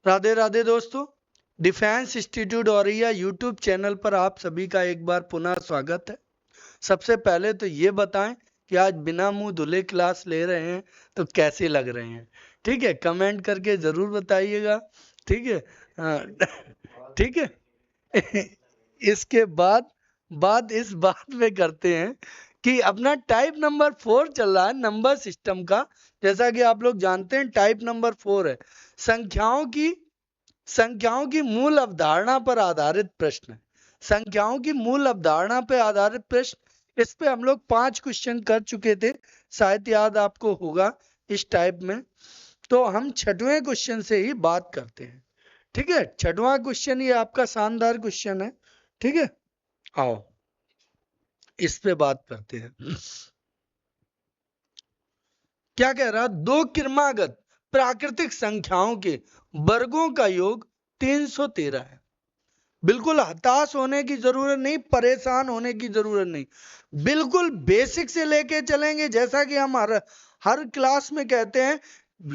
राधे राधे दोस्तों, defence institute Auraiya YouTube channel पर आप सभी का एक बार पुनः स्वागत है। सबसे पहले तो ये बताएं कि आज बिना मुंह धुले क्लास ले रहे हैं तो कैसे लग रहे हैं। ठीक है, कमेंट करके जरूर बताइएगा। ठीक है, ठीक है। इसके बाद बात इस बात में करते हैं कि अपना टाइप नंबर 4 चल रहा है नंबर सिस्टम का। जैसा कि आप लोग जानते हैं टाइप नंबर 4 है संख्याओं की मूल अवधारणा पर आधारित प्रश्न। संख्याओं की मूल अवधारणा पर आधारित प्रश्न, इस पे हम लोग 5 क्वेश्चन कर चुके थे, शायद याद आपको होगा इस टाइप में। तो हम 6वें क्वेश्चन से ही बात करते हैं। ठीक है, 6वां क्वेश्चन ये आपका शानदार क्वेश्चन है। ठीक है, आओ इस पे बात करते हैं। क्या कह रहा, दो क्रमागत प्राकृतिक संख्याओं के वर्गों का योग 313 है। बिल्कुल हताश होने की जरूरत नहीं, परेशान होने की जरूरत नहीं, बिल्कुल बेसिक से लेके चलेंगे। जैसा कि हम हर क्लास में कहते हैं,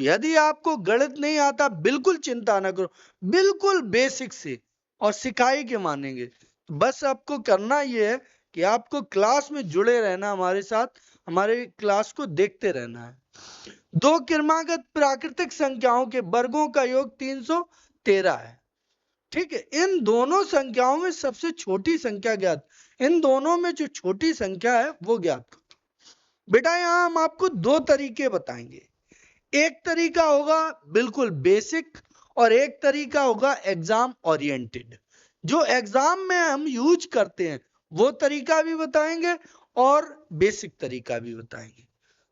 यदि आपको गणित नहीं आता बिल्कुल चिंता ना करो, बिल्कुल बेसिक से और सिखाई के मानेंगे। बस आपको करना यह है कि आपको क्लास में जुड़े रहना, हमारे साथ हमारे क्लास को देखते रहना है। दो क्रमागत प्राकृतिक संख्याओं के वर्गों का योग 313 है। ठीक है, इन दोनों संख्याओं में सबसे छोटी संख्या ज्ञात, इन दोनों में जो छोटी संख्या है वो ज्ञात करो। बेटा यहां हम आपको दो तरीके बताएंगे, एक तरीका होगा बिल्कुल बेसिक और एक तरीका होगा एग्जाम ओरिएंटेड। जो एग्जाम में हम यूज करते हैं वो तरीका भी बताएंगे और बेसिक तरीका भी बताएंगे।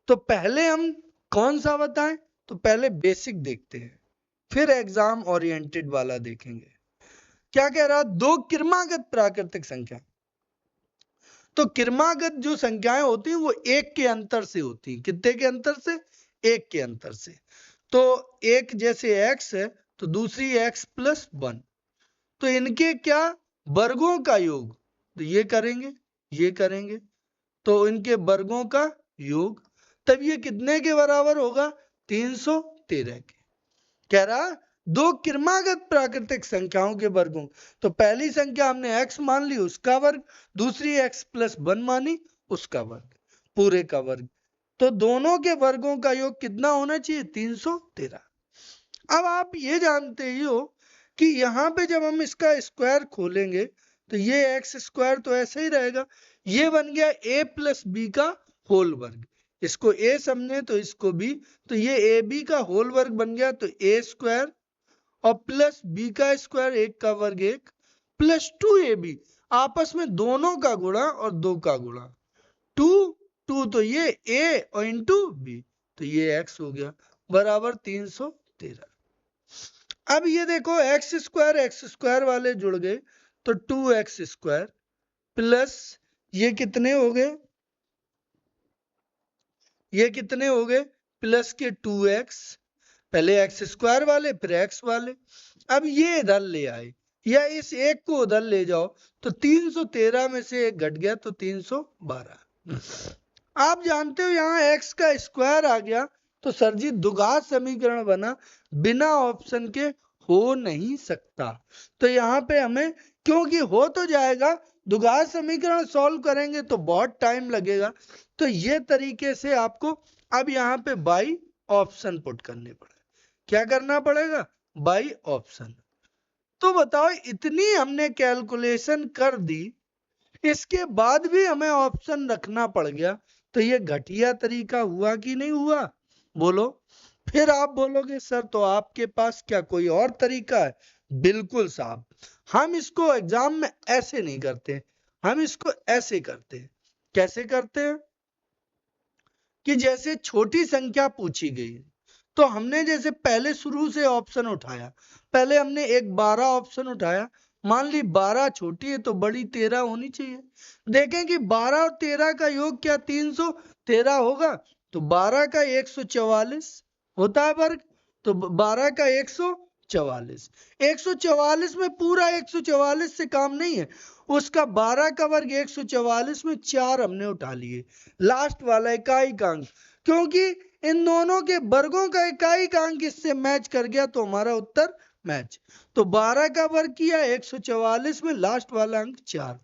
तो पहले हम कौन सा बताएं, तो पहले बेसिक देखते हैं, फिर एग्जाम ओरिएंटेड वाला देखेंगे। क्या कह रहा, दो क्रमागत प्राकृतिक संख्या। तो क्रमागत जो संख्याएं होती हैं वो एक के अंतर से होती हैं। कितने के अंतर से? एक के अंतर से। तो एक जैसे x है तो दूसरी x प्लस 1, तो इनके क्या वर्गों का योग, तो ये करेंगे तो इनके वर्गों का योग, तब ये कितने के बराबर होगा? 313 के। कह रहा दो क्रमागत प्राकृतिक संख्याओं के वर्गों, तो पहली संख्या हमने x मान ली उसका वर्ग, दूसरी x प्लस 1 मानी उसका वर्ग, पूरे का वर्ग। तो दोनों के वर्गों का योग कितना होना चाहिए? 313। अब आप ये जानते ही हो कि यहाँ पे जब हम इसका स्क्वायर खोलेंगे तो ये एक्स स्क्वायर तो ऐसे ही रहेगा, ये बन गया a प्लस बी का होल वर्ग, इसको a समझे तो इसको b, तो ये ए बी का होल वर्ग बन गया, तो a स्क्वायर और प्लस बी का स्क्वायर, एक का वर्ग एक, प्लस 2ab, आपस में दोनों का गुणा और दो का गुणा, 2 तो ये a और इंटू b, तो ये x हो गया बराबर 313। अब ये देखो एक्स स्क्वायर वाले जुड़ गए तो 2x स्क्वायर प्लस ये कितने हो गए, ये कितने हो गए प्लस के 2x, पहले एक्स स्क्वायर वाले फिर x वाले। अब ये इधर ले आए या इस एक को उधर ले जाओ तो 313 में से एक घट गया तो 312। आप जानते हो यहाँ x का स्क्वायर आ गया तो सर जी द्विघात समीकरण बना, बिना ऑप्शन के हो नहीं सकता। तो यहाँ पे हमें, क्योंकि हो तो जाएगा, द्विघात समीकरण सॉल्व करेंगे तो बहुत टाइम लगेगा, तो ये तरीके से आपको अब यहाँ पे बाई ऑप्शन पुट करने पड़ेगा। क्या करना पड़ेगा? By option. तो बताओ इतनी हमने कैलकुलेशन कर दी, इसके बाद भी हमें ऑप्शन रखना पड़ गया, तो ये घटिया तरीका हुआ कि नहीं हुआ? बोलो। फिर आप बोलोगे सर तो आपके पास क्या कोई और तरीका है? बिल्कुल साहब, हम इसको एग्जाम में ऐसे नहीं करते, हम इसको ऐसे करते हैं। कैसे करते हैं? कि जैसे छोटी संख्या पूछी गई तो हमने जैसे पहले शुरू से ऑप्शन उठाया, पहले हमने एक 12 ऑप्शन उठाया, मान ली 12 छोटी है तो बड़ी 13 होनी चाहिए। देखें कि 12 और 13 का योग क्या 313 होगा, तो 12 का 144 होता है वर्ग, तो 12 का 144, 144 में पूरा 144 से काम नहीं है, उसका 12 का वर्ग 144 में 4 हमने उठा लिए, लास्ट वाला इकाई का अंक, क्योंकि इन दोनों के वर्गों का इकाई का अंक इससे मैच कर गया तो हमारा उत्तर मैच। तो 12 का वर्ग किया 144 में लास्ट वाला अंक 4।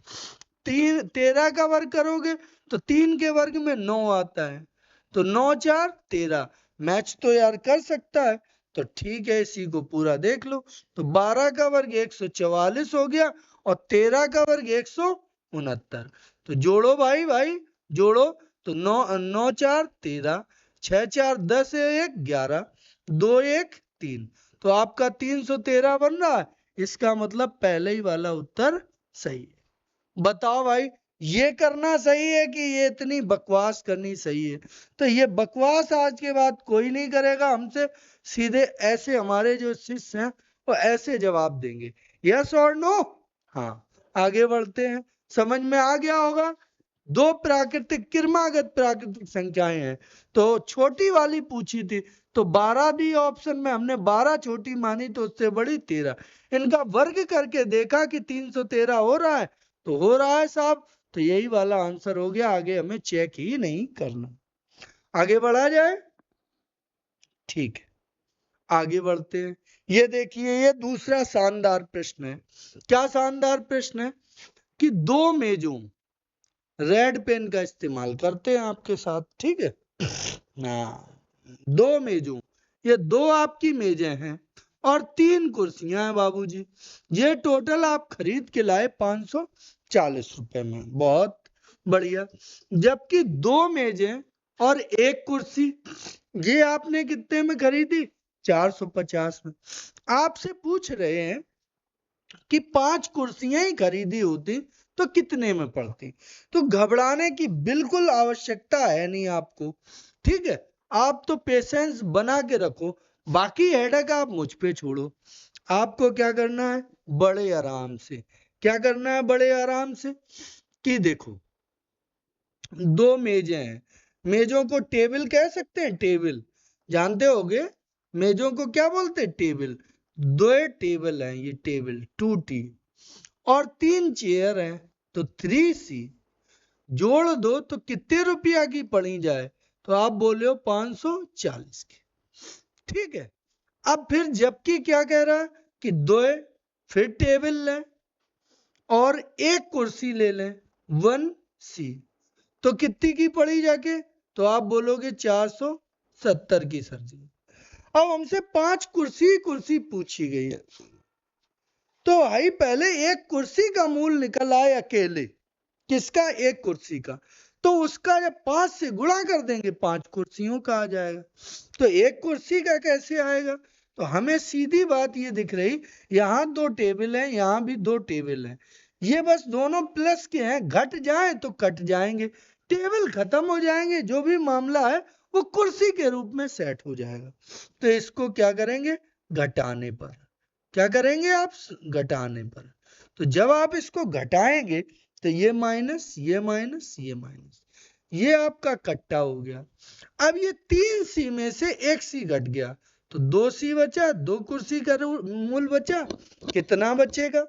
13 का वर्ग करोगे तो 3 के वर्ग में 9 आता है, तो 9 4 13। मैच तो यार कर सकता है, तो ठीक है, इसी को पूरा देख लो। तो 12 का वर्ग 144 हो गया और 13 का वर्ग 169। तो जोड़ो भाई भाई, जोड़ो। तो 9 4 13, 6 4 10, 1 11, 2 1 3। तो आपका 313 बन रहा है। इसका मतलब पहले ही वाला उत्तर सही है। बताओ भाई, ये करना सही है कि ये इतनी बकवास करनी सही है? तो ये बकवास आज के बाद कोई नहीं करेगा हमसे। सीधे ऐसे हमारे जो शिष्य हैं वो ऐसे जवाब देंगे, यस और नो। हाँ, आगे बढ़ते हैं। समझ में आ गया होगा। दो प्राकृतिक क्रमागत प्राकृतिक संख्याएं हैं, तो छोटी वाली पूछी थी, तो 12 दी ऑप्शन में, हमने 12 छोटी मानी तो उससे बड़ी 13। इनका वर्ग करके देखा कि 313 हो रहा है, तो हो रहा है साहब। तो यही वाला आंसर हो गया, आगे हमें चेक ही नहीं करना। आगे बढ़ा जाए, ठीक है, आगे बढ़ते हैं। ये देखिए, ये दूसरा शानदार प्रश्न है। क्या शानदार प्रश्न है कि दो मेजों, रेड पेन का इस्तेमाल करते हैं आपके साथ, ठीक है ना। दो मेजों, ये दो आपकी मेजें हैं और 3 कुर्सियां हैं बाबूजी। ये टोटल आप खरीद के लाए 540 रुपए में, बहुत बढ़िया। जबकि 2 मेजें और 1 कुर्सी, ये आपने कितने में खरीदी? 450 में। आपसे पूछ रहे हैं कि 5 कुर्सियां ही खरीदी होती तो कितने में पड़ती। तो घबराने की बिल्कुल आवश्यकता है नहीं आपको, ठीक है। आप तो पेशेंस बना के रखो, बाकी हेडेक आप मुझ पे छोड़ो। आपको क्या करना है, बड़े आराम से, क्या करना है बड़े आराम से, कि देखो 2 मेजें हैं। मेजों को टेबल कह सकते हैं, टेबल जानते होगे। मेजों को क्या बोलते हैं, टेबल। 2 टेबल हैं, ये टेबल 2T, और 3 चेयर हैं, तो 3C। जोड़ दो तो कितने रुपया की पड़ी जाए, तो आप बोले हो 540 की, ठीक है। अब फिर जबकि क्या कह रहा है कि 2, फिर टेबल लें और 1 कुर्सी ले लें 1C, तो कितनी की पड़ी जाके, तो आप बोलोगे 470 की सर जी। अब हमसे 5 कुर्सी कुर्सी पूछी गई है, तो भाई पहले 1 कुर्सी का मूल निकल आए अकेले, किसका, 1 कुर्सी का, तो उसका जब 5 से गुणा कर देंगे 5 कुर्सियों का आ जाएगा। तो 1 कुर्सी का कैसे आएगा, तो हमें सीधी बात ये दिख रही, यहाँ 2 टेबल हैं, यहाँ भी 2 टेबल हैं, ये बस दोनों प्लस के हैं, घट जाए तो कट जाएंगे, टेबल खत्म हो जाएंगे, जो भी मामला है वो कुर्सी के रूप में सेट हो जाएगा। तो इसको क्या करेंगे, घटाने पर, क्या करेंगे आप, घटाने पर। तो जब आप इसको घटाएंगे तो ये माइनस, ये माइनस, ये माइनस, ये आपका कट्टा हो गया। अब ये 3C में से 1C घट गया, तो 2C बचा, 2 कुर्सी का मूल बचा, कितना बचेगा।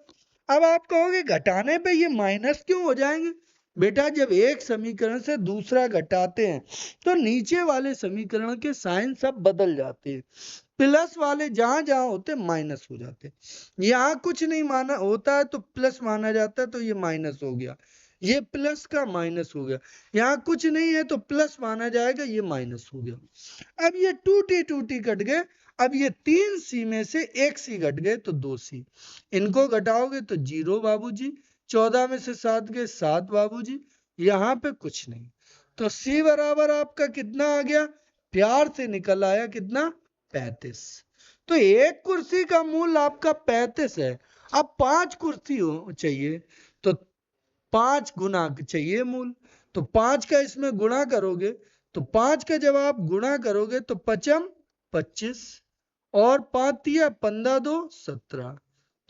अब आप कहोगे घटाने पे ये माइनस क्यों हो जाएंगे। बेटा, जब एक समीकरण से दूसरा घटाते हैं तो नीचे वाले समीकरण के साइन सब बदल जाते हैं, प्लस वाले जहां जहां होते माइनस हो जाते। यहाँ कुछ नहीं माना होता है तो प्लस माना जाता है, तो ये माइनस हो गया, ये प्लस का माइनस हो गया। यहाँ कुछ नहीं है तो प्लस माना जाएगा, ये माइनस हो गया। अब ये 2T कट गए, अब ये 3C में से 1C घट गए, तो 2C। इनको घटाओगे तो 0 बाबूजी, 14 में से 7 गए 7 बाबूजी, यहाँ पे कुछ नहीं। तो C बराबर आपका कितना आ गया, प्यार से निकल आया कितना, 35। तो 1 कुर्सी का मूल आपका 35 है। अब 5 कुर्सी हो चाहिए, तो 5 गुना चाहिए मूल, तो 5 का इसमें गुणा करोगे, तो 5 का जब आप गुणा करोगे तो 5 25 और 5 15 2 17,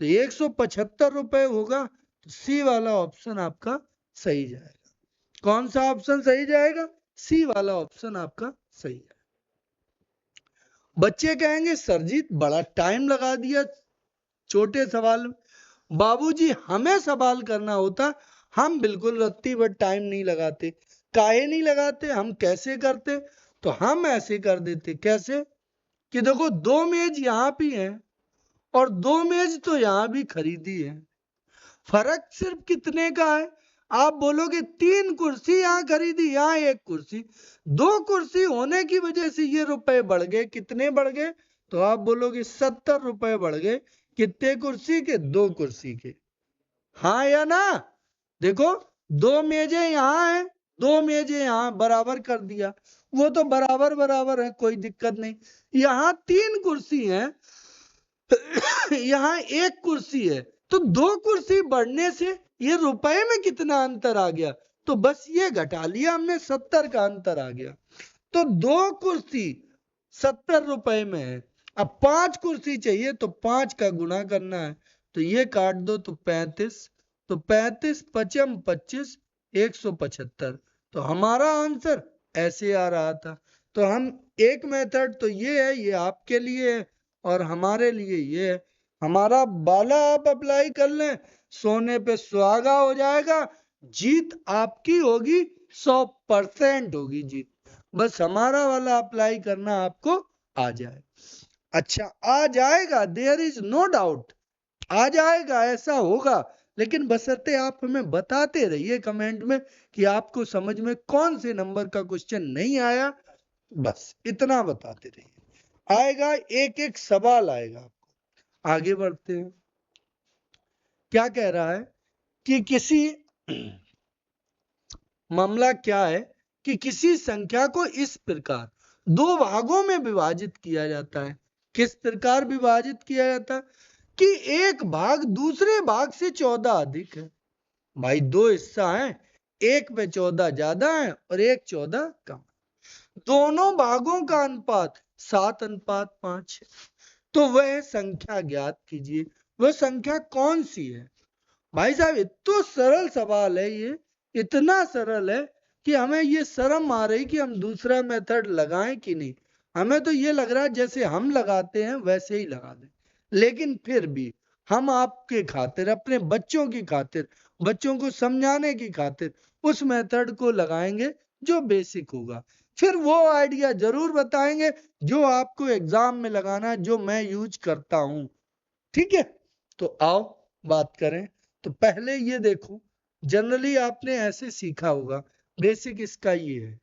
तो 175 रुपए होगा। तो सी वाला ऑप्शन आपका सही जाएगा। कौन सा ऑप्शन सही जाएगा, सी वाला ऑप्शन आपका सही है। बच्चे कहेंगे सर जी बड़ा टाइम लगा दिया छोटे सवाल। बाबूजी, हमें सवाल करना होता, हम बिल्कुल रत्ती भर टाइम नहीं लगाते। काहे नहीं लगाते, हम कैसे करते, तो हम ऐसे कर देते, कैसे कि देखो 2 मेज यहाँ भी हैं और 2 मेज तो यहां भी खरीदी है। फर्क सिर्फ कितने का है? आप बोलोगे 3 कुर्सी यहां खरीदी, यहां 1 कुर्सी। 2 कुर्सी होने की वजह से ये रुपए बढ़ गए। कितने बढ़ गए? तो आप बोलोगे 70 रुपए बढ़ गए। कितने कुर्सी के? 2 कुर्सी के। हाँ या ना? देखो 2 मेजें यहां है, 2 मेजें यहां, बराबर कर दिया। वो तो बराबर बराबर है, कोई दिक्कत नहीं। यहां 3 कुर्सी है, यहां 1 कुर्सी है, तो 2 कुर्सी बढ़ने से ये रुपए में कितना अंतर आ गया? तो बस ये घटा लिया हमने, 70 का अंतर आ गया। तो 2 कुर्सी 70 रुपए में है। अब 5 कुर्सी चाहिए तो 5 का गुणा करना है। तो ये काट दो तो 35, तो 35 पचम 25, 175। तो हमारा आंसर ऐसे आ रहा था। तो हम एक मेथड तो ये है, ये आपके लिए है, और हमारे लिए ये है। हमारा बाला आप अप्लाई कर लें, सोने पे सुहागा हो जाएगा। जीत आपकी होगी, 100% होगी जीत। बस हमारा वाला अप्लाई करना आपको आ जाए। अच्छा, आ जाएगा, देयर इज नो डाउट, आ जाएगा, ऐसा होगा। लेकिन बशर्ते आप हमें बताते रहिए कमेंट में कि आपको समझ में कौन से नंबर का क्वेश्चन नहीं आया। बस इतना बताते रहिए, आएगा, एक एक सवाल आएगा आपको। आगे बढ़ते हैं। क्या कह रहा है कि किसी मामला क्या है कि किसी संख्या को इस प्रकार 2 भागों में विभाजित किया जाता है। किस प्रकार विभाजित किया जाता है? कि एक भाग दूसरे भाग से 14 अधिक है। भाई 2 हिस्सा है, एक में 14 ज्यादा है और एक 14 कम। दोनों भागों का अनुपात 7:5 है। तो वह संख्या ज्ञात कीजिए। वह संख्या कौन सी है? भाई साहब इतना सरल सवाल है ये, इतना सरल है कि हमें ये शर्म आ रही कि हम दूसरा मेथड लगाएं कि नहीं। हमें तो ये लग रहा है जैसे हम लगाते हैं वैसे ही लगा दें। लेकिन फिर भी हम आपके खातिर, अपने बच्चों की खातिर, बच्चों को समझाने की खातिर उस मेथड को लगाएंगे जो बेसिक होगा। फिर वो आइडिया जरूर बताएंगे जो आपको एग्जाम में लगाना है, जो मैं यूज करता हूं। ठीक है, तो आओ बात करें। तो पहले ये देखो, जनरली आपने ऐसे सीखा होगा, बेसिक इसका ये है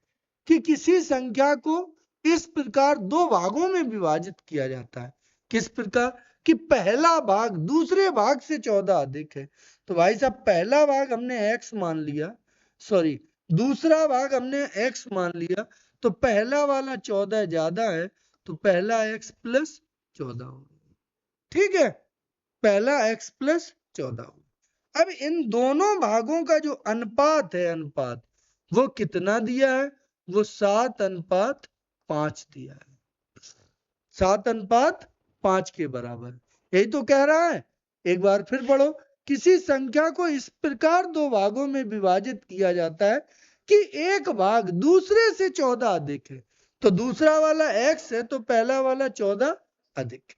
कि किसी संख्या को इस प्रकार 2 भागों में विभाजित किया जाता है। किस प्रकार? कि पहला भाग दूसरे भाग से 14 अधिक है। तो भाई साहब पहला भाग हमने x मान लिया, सॉरी दूसरा भाग हमने x मान लिया, तो पहला वाला 14 ज्यादा है, तो पहला x प्लस 14 होगा। ठीक है, पहला x प्लस 14 होगा। अब इन दोनों भागों का जो अनुपात है, अनुपात वो कितना दिया है? वो 7:5 दिया है। 7:5 के बराबर, यही तो कह रहा है। एक बार फिर पढ़ो, किसी संख्या को इस प्रकार 2 भागों में विभाजित किया जाता है कि एक भाग दूसरे से 14 अधिक है। तो दूसरा वाला x है तो पहला वाला 14 अधिक।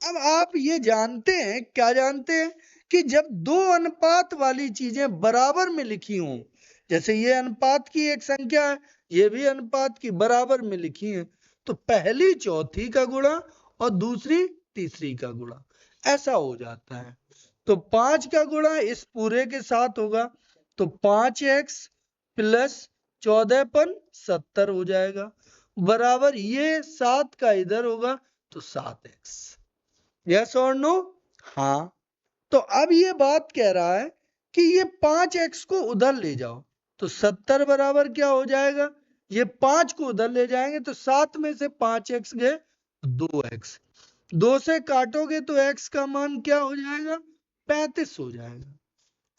अब आप ये जानते हैं, क्या जानते हैं? कि जब 2 अनुपात वाली चीजें बराबर में लिखी हों, जैसे ये अनुपात की एक संख्या है, ये भी अनुपात की बराबर में लिखी है, तो पहली चौथी का गुणा और दूसरी तीसरी का गुणा, ऐसा हो जाता है। तो 5 का गुणा इस पूरे के साथ होगा, तो 5x प्लस 14 हो जाएगा, बराबर ये 7 का इधर होगा तो 7x। यस और नो? हाँ। तो अब ये बात कह रहा है कि ये 5x को उधर ले जाओ, तो 70 बराबर क्या हो जाएगा? ये 5 को उधर ले जाएंगे तो 7 में से 5x गए 2x, 2 से काटोगे तो x का मान क्या हो जाएगा? 35 हो जाएगा।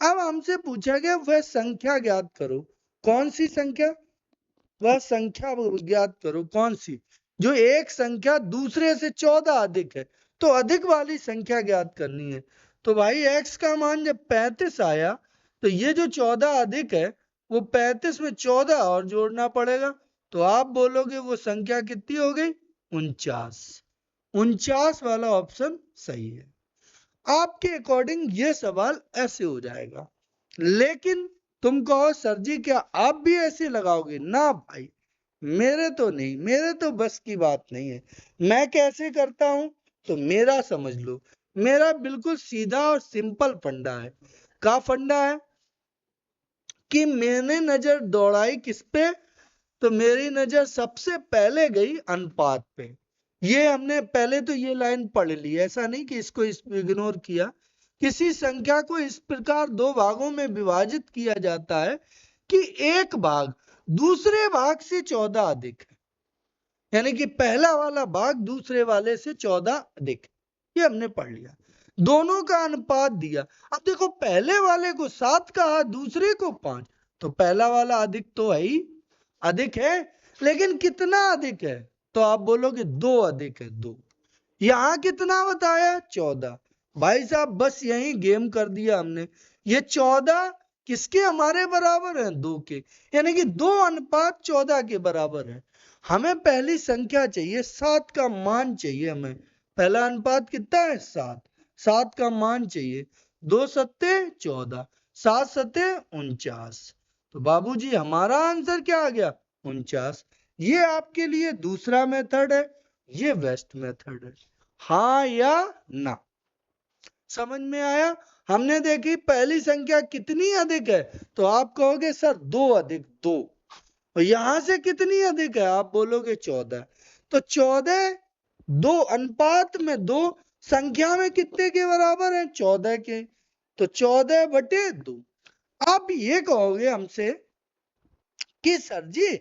अब हमसे पूछा गया वह संख्या ज्ञात करो। कौन सी संख्या? वह संख्या ज्ञात करो कौन सी? जो एक संख्या दूसरे से 14 अधिक है, तो अधिक वाली संख्या ज्ञात करनी है। तो भाई x का मान जब 35 आया, तो ये जो 14 अधिक है वो 35 में 14 और जोड़ना पड़ेगा। तो आप बोलोगे वो संख्या कितनी हो गई? 49। 49 वाला ऑप्शन सही है। आपके अकॉर्डिंग ये सवाल ऐसे हो जाएगा। लेकिन तुम कहो सर जी क्या आप भी ऐसे लगाओगे? ना भाई, मेरे तो नहीं, मेरे तो बस की बात नहीं है। मैं कैसे करता हूं तो मेरा समझ लो, मेरा बिल्कुल सीधा और सिंपल फंडा है। क्या फंडा है कि मैंने नजर दौड़ाई किस पे, तो मेरी नजर सबसे पहले गई अनुपात पे। ये हमने पहले तो ये लाइन पढ़ ली, ऐसा नहीं कि इसको इग्नोर किया। किसी संख्या को इस प्रकार दो भागों में विभाजित किया जाता है कि एक भाग दूसरे भाग से 14 अधिक है, यानी कि पहला वाला भाग दूसरे वाले से 14 अधिक। ये हमने पढ़ लिया। दोनों का अनुपात दिया। अब देखो, पहले वाले को 7 कहा, दूसरे को 5, तो पहला वाला अधिक तो है ही, अधिक है, लेकिन कितना अधिक है, तो आप बोलोगे 2 अधिक है, 2। यहां कितना बताया, 14। भाई साहब बस यही गेम कर दिया हमने। ये 14 किसके हमारे बराबर है, 2 के, यानी कि 2 अनुपात 14 के बराबर है। हमें पहली संख्या चाहिए, 7 का मान चाहिए हमें। पहला अनुपात कितना है, 7। 7 का मान चाहिए। 2 सत्ते 14, 7 सत्ते 49। तो बाबूजी हमारा आंसर क्या आ गया, 49। ये आपके लिए दूसरा मेथड है, ये बेस्ट मेथड है। हाँ या ना, समझ में आया। हमने देखी पहली संख्या कितनी अधिक है, तो आप कहोगे सर 2 अधिक 2। और यहां से कितनी अधिक है, आप बोलोगे 14। तो 14 2 अनुपात में 2 संख्या में कितने के बराबर है, 14 के। तो 14/2। आप ये कहोगे हमसे कि सर जी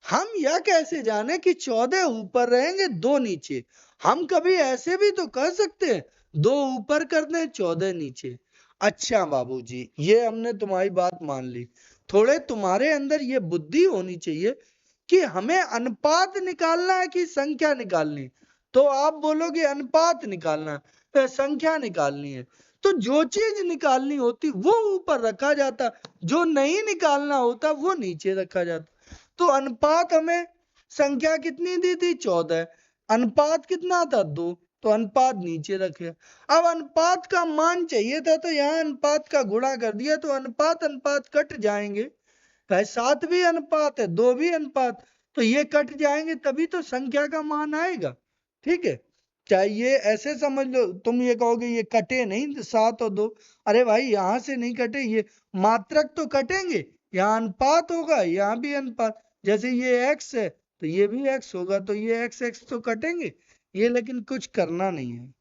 हम यह कैसे जाने कि 14 ऊपर रहेंगे 2 नीचे। हम कभी ऐसे भी तो कर सकते हैं, 2 ऊपर कर दें 14 नीचे। अच्छा बाबूजी, ये हमने तुम्हारी बात मान ली। थोड़े तुम्हारे अंदर ये बुद्धि होनी चाहिए कि हमें अनुपात निकालना है कि संख्या निकालनी। तो आप बोलोगे अनुपात निकालना है, संख्या निकालनी है। तो जो चीज निकालनी होती वो ऊपर रखा जाता, जो नहीं निकालना होता वो नीचे रखा जाता। तो अनुपात हमें संख्या कितनी दी थी, 14। अनुपात कितना था, 2, तो अनुपात नीचे रखे। अब अनुपात का मान चाहिए था, तो यहाँ अनुपात का गुणा कर दिया, तो अनुपात अनुपात कट जाएंगे। 7 भी अनुपात है, 2 भी अनुपात, तो ये कट जाएंगे, तभी तो संख्या का मान आएगा। ठीक है, चाहे ये ऐसे समझ लो। तुम ये कहोगे ये कटे नहीं 7 और 2, अरे भाई यहां से नहीं कटे, ये मात्रक तो कटेंगे। यहाँ अनुपात होगा, यहाँ भी अनुपात, जैसे ये x है तो ये भी x होगा, तो ये x x तो कटेंगे। ये लेकिन कुछ करना नहीं है।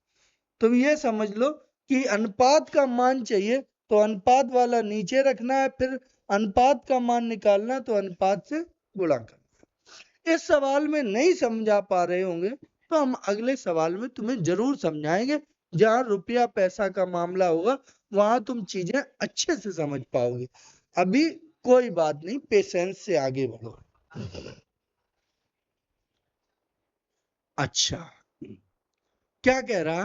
तुम ये समझ लो कि अनुपात का मान चाहिए तो अनुपात वाला नीचे रखना है, फिर अनुपात का मान निकालना तो अनुपात से गुणा करना। इस सवाल में नहीं समझा पा रहे होंगे तो हम अगले सवाल में तुम्हें जरूर समझाएंगे। जहां रुपया पैसा का मामला होगा वहां तुम चीजें अच्छे से समझ पाओगे। अभी कोई बात नहीं, पेशेंस से आगे बढ़ो। अच्छा, क्या कह रहा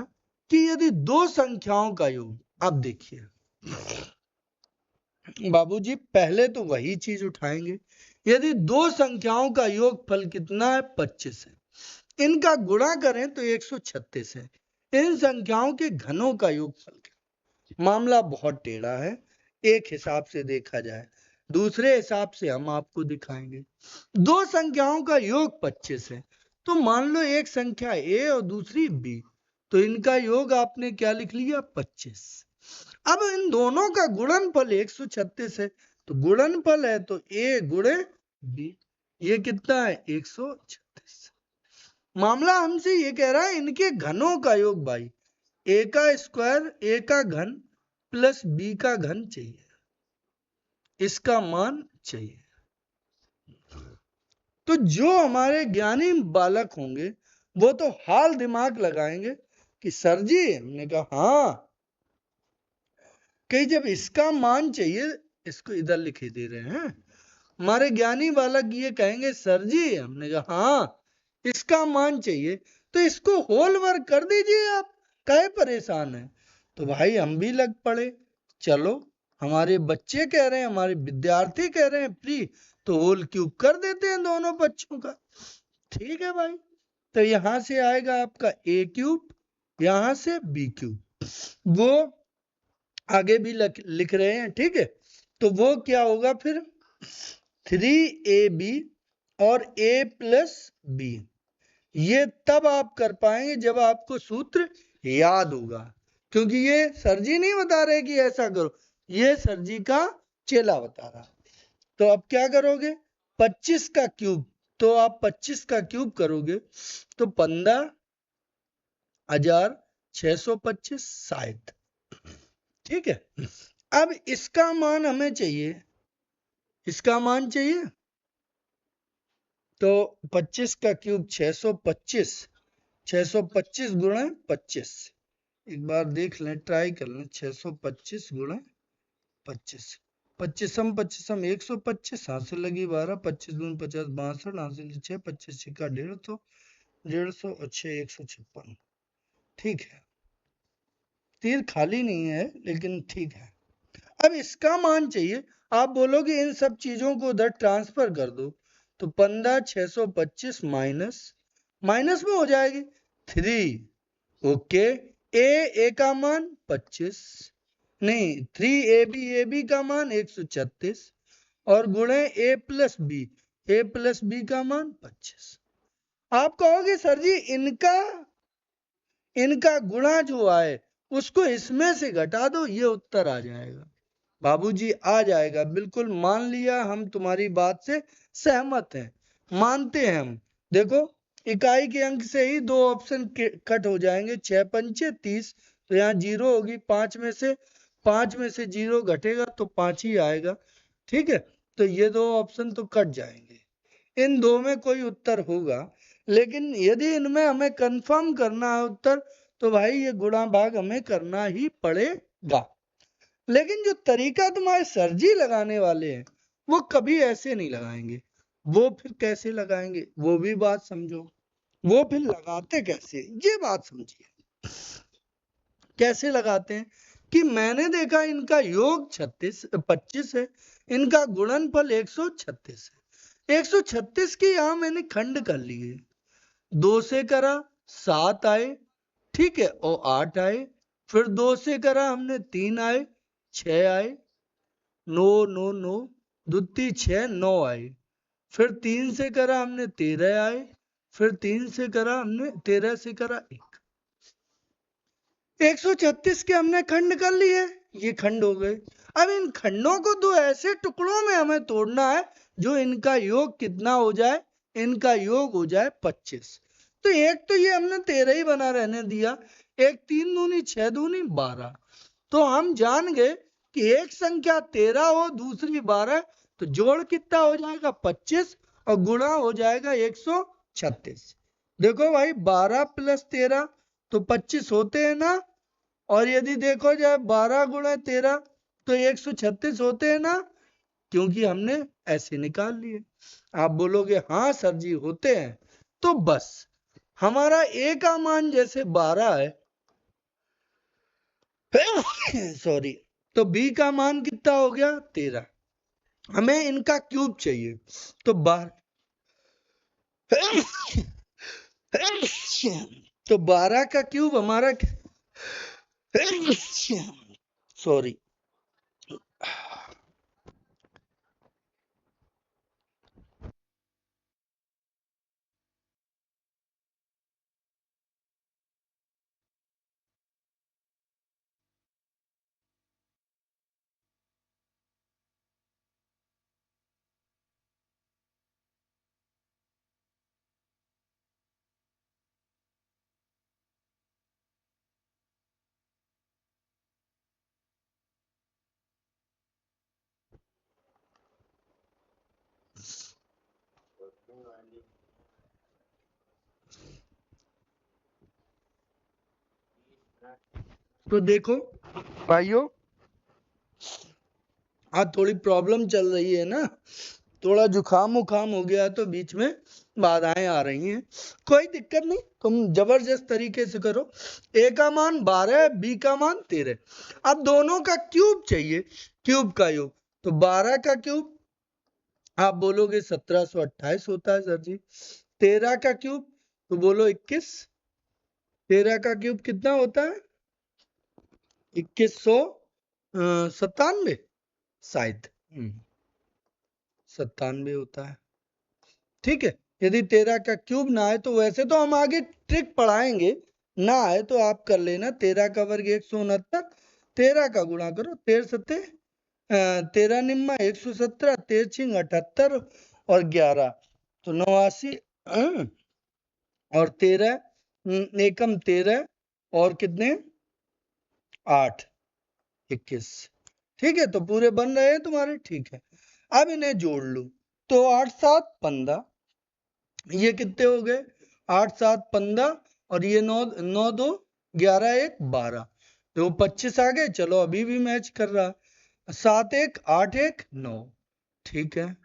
कि यदि 2 संख्याओं का योग, अब देखिए बाबूजी पहले तो वही चीज उठाएंगे। यदि 2 संख्याओं का योगफल कितना है, 25 है। इनका गुणा करें तो 136 है। इन संख्याओं के घनों का योगफल क्या। मामला बहुत टेढ़ा है, एक हिसाब से देखा जाए, दूसरे हिसाब से हम आपको दिखाएंगे। 2 संख्याओं का योग 25 है, तो मान लो एक संख्या a और दूसरी b, तो इनका योग आपने क्या लिख लिया, 25। अब इन दोनों का गुणनफल 136 है, तो गुणनफल है तो a गुणे b, ये कितना है, 136। मामला हमसे ये कह रहा है इनके घनों का योग भाई, a का स्क्वायर, a का घन प्लस b का घन चाहिए, इसका मान चाहिए। तो जो हमारे ज्ञानी बालक होंगे वो तो हाल दिमाग लगाएंगे कि सर जी, हमने कहा हाँ, कि जब इसका मान चाहिए, इसको इधर लिखे दे रहे हैं, हमारे ज्ञानी बालक ये कहेंगे सर जी, हमने कहा हाँ, इसका मान चाहिए, तो इसको होल वर्क कर दीजिए आप, काहे परेशान है। तो भाई हम भी लग पड़े, चलो हमारे बच्चे कह रहे हैं, हमारे विद्यार्थी कह रहे हैं प्री, तो होल क्यूब कर देते हैं दोनों बच्चों का। ठीक है भाई, तो यहां से आएगा आपका a क्यूब, यहां से b क्यूब, वो आगे भी लिख रहे हैं। ठीक है, तो वो क्या होगा फिर, 3ab और a प्लस b, ये तब आप कर पाएंगे जब आपको सूत्र याद होगा, क्योंकि ये सर जी नहीं बता रहे कि ऐसा करो, ये सर जी का चेला बता रहा। तो अब क्या करोगे, 25 का क्यूब, तो आप 25 का क्यूब करोगे तो 15,625 शायद, ठीक है। अब इसका मान हमें चाहिए, इसका मान चाहिए, तो 25 का क्यूब 625, 625 गुणा 25, एक बार देख लें, ट्राई कर लें, 625 गुणा 25, 25 25 125, हाथ से लगी 12, 25 दूनी 50 62, हाथ से 6, 25 का 150, 150 और 6 156, ठीक है। तीर खाली नहीं है लेकिन ठीक है। अब इसका मान चाहिए, आप बोलोगे इन सब चीजों को उधर ट्रांसफर कर दो, तो 15,625 माइनस माइनस में हो जाएगी 3, ओके। ए का मान 25, नहीं 3 ए बी का मान 136, और गुणे ए प्लस बी का मान 25। आप कहोगे सर जी इनका गुणा जो आए उसको इसमें से घटा दो, ये उत्तर आ जाएगा। बाबूजी आ जाएगा, बिल्कुल मान लिया, हम तुम्हारी बात से सहमत हैं, मानते हैं हम। देखो इकाई के अंक से ही दो ऑप्शन कट हो जाएंगे, 6 पंचे 30, तो यहाँ 0 होगी, 5 में से 0 घटेगा तो 5 ही आएगा, ठीक है। तो ये दो ऑप्शन तो कट जाएंगे, इन दो में कोई उत्तर होगा। लेकिन यदि इनमें हमें कंफर्म करना है उत्तर, तो भाई ये गुणा भाग हमें करना ही पड़ेगा। लेकिन जो तरीका तुम्हारे सर जी लगाने वाले हैं वो कभी ऐसे नहीं लगाएंगे। वो फिर कैसे लगाएंगे वो भी बात समझो, वो फिर लगाते कैसे ये बात समझिए। कैसे लगाते हैं कि मैंने देखा इनका योग 25 है, इनका गुणनफल 136 है, 136 की यहां मैंने खंड कर लिए, 2 से करा 7 आए, ठीक है, और 8 आए, फिर 2 से करा हमने 3 आए, 6 आए, 9 9 9 दूती 6 9 आए, फिर 3 से करा हमने 13 आए, फिर 3 से करा हमने 13 से करा 136 के हमने खंड कर लिए, ये खंड हो गए। अब इन खंडों को दो ऐसे टुकड़ों में हमें तोड़ना है जो इनका योग कितना हो जाए, इनका योग हो जाए 25। तो एक तो ये हमने 13 ही बना रहने दिया, एक 3 दूनी 6 दूनी 12, तो हम जान गए कि एक संख्या 13 हो दूसरी 12, तो जोड़ कितना हो जाएगा 25 और गुणा हो जाएगा 136। देखो भाई 12 प्लस 13 तो 25 होते हैं ना, और यदि देखो जाए 12 गुणा 13 तो 136 होते हैं ना, क्योंकि हमने ऐसे निकाल लिए। आप बोलोगे हाँ सर जी होते हैं, तो बस हमारा ए का मान जैसे 12 है सॉरी, तो बी का मान कितना हो गया 13, हमें इनका क्यूब चाहिए, तो 12 तो 12 का क्यूब हमारा सॉरी तो देखो भाइयों, आज थोड़ी प्रॉब्लम चल रही है ना, थोड़ा जुकाम उखाम हो गया तो बीच में बाधाएं आ रही हैं, कोई दिक्कत नहीं, तुम जबरदस्त तरीके से करो। ए का मान 12, बी का मान 13, अब दोनों का क्यूब चाहिए, क्यूब का योग, तो 12 का क्यूब आप बोलोगे 1728 होता है सर जी, 13 का क्यूब तो बोलो 21, 13 का क्यूब कितना होता है 2197 शायद, 97 होता है, ठीक है। यदि 13 का क्यूब ना आए तो वैसे तो हम आगे ट्रिक पढ़ाएंगे, ना आए तो आप कर लेना। 13 का वर्ग 169, 13 का गुणा करो, 13 निम्मा 117, 13 छिंग 78 और 11 तो 89 और 13 एकम 13 और कितने 8 21। ठीक है, तो पूरे बन रहे हैं तुम्हारे। ठीक है, अब इन्हें जोड़ लो तो 8 7 15, ये कितने हो गए 8 7 15 और ये 9 9 2 11 1 12, तो 25 आ गए। चलो अभी भी मैच कर रहा, 7 1 8 1 9। ठीक है,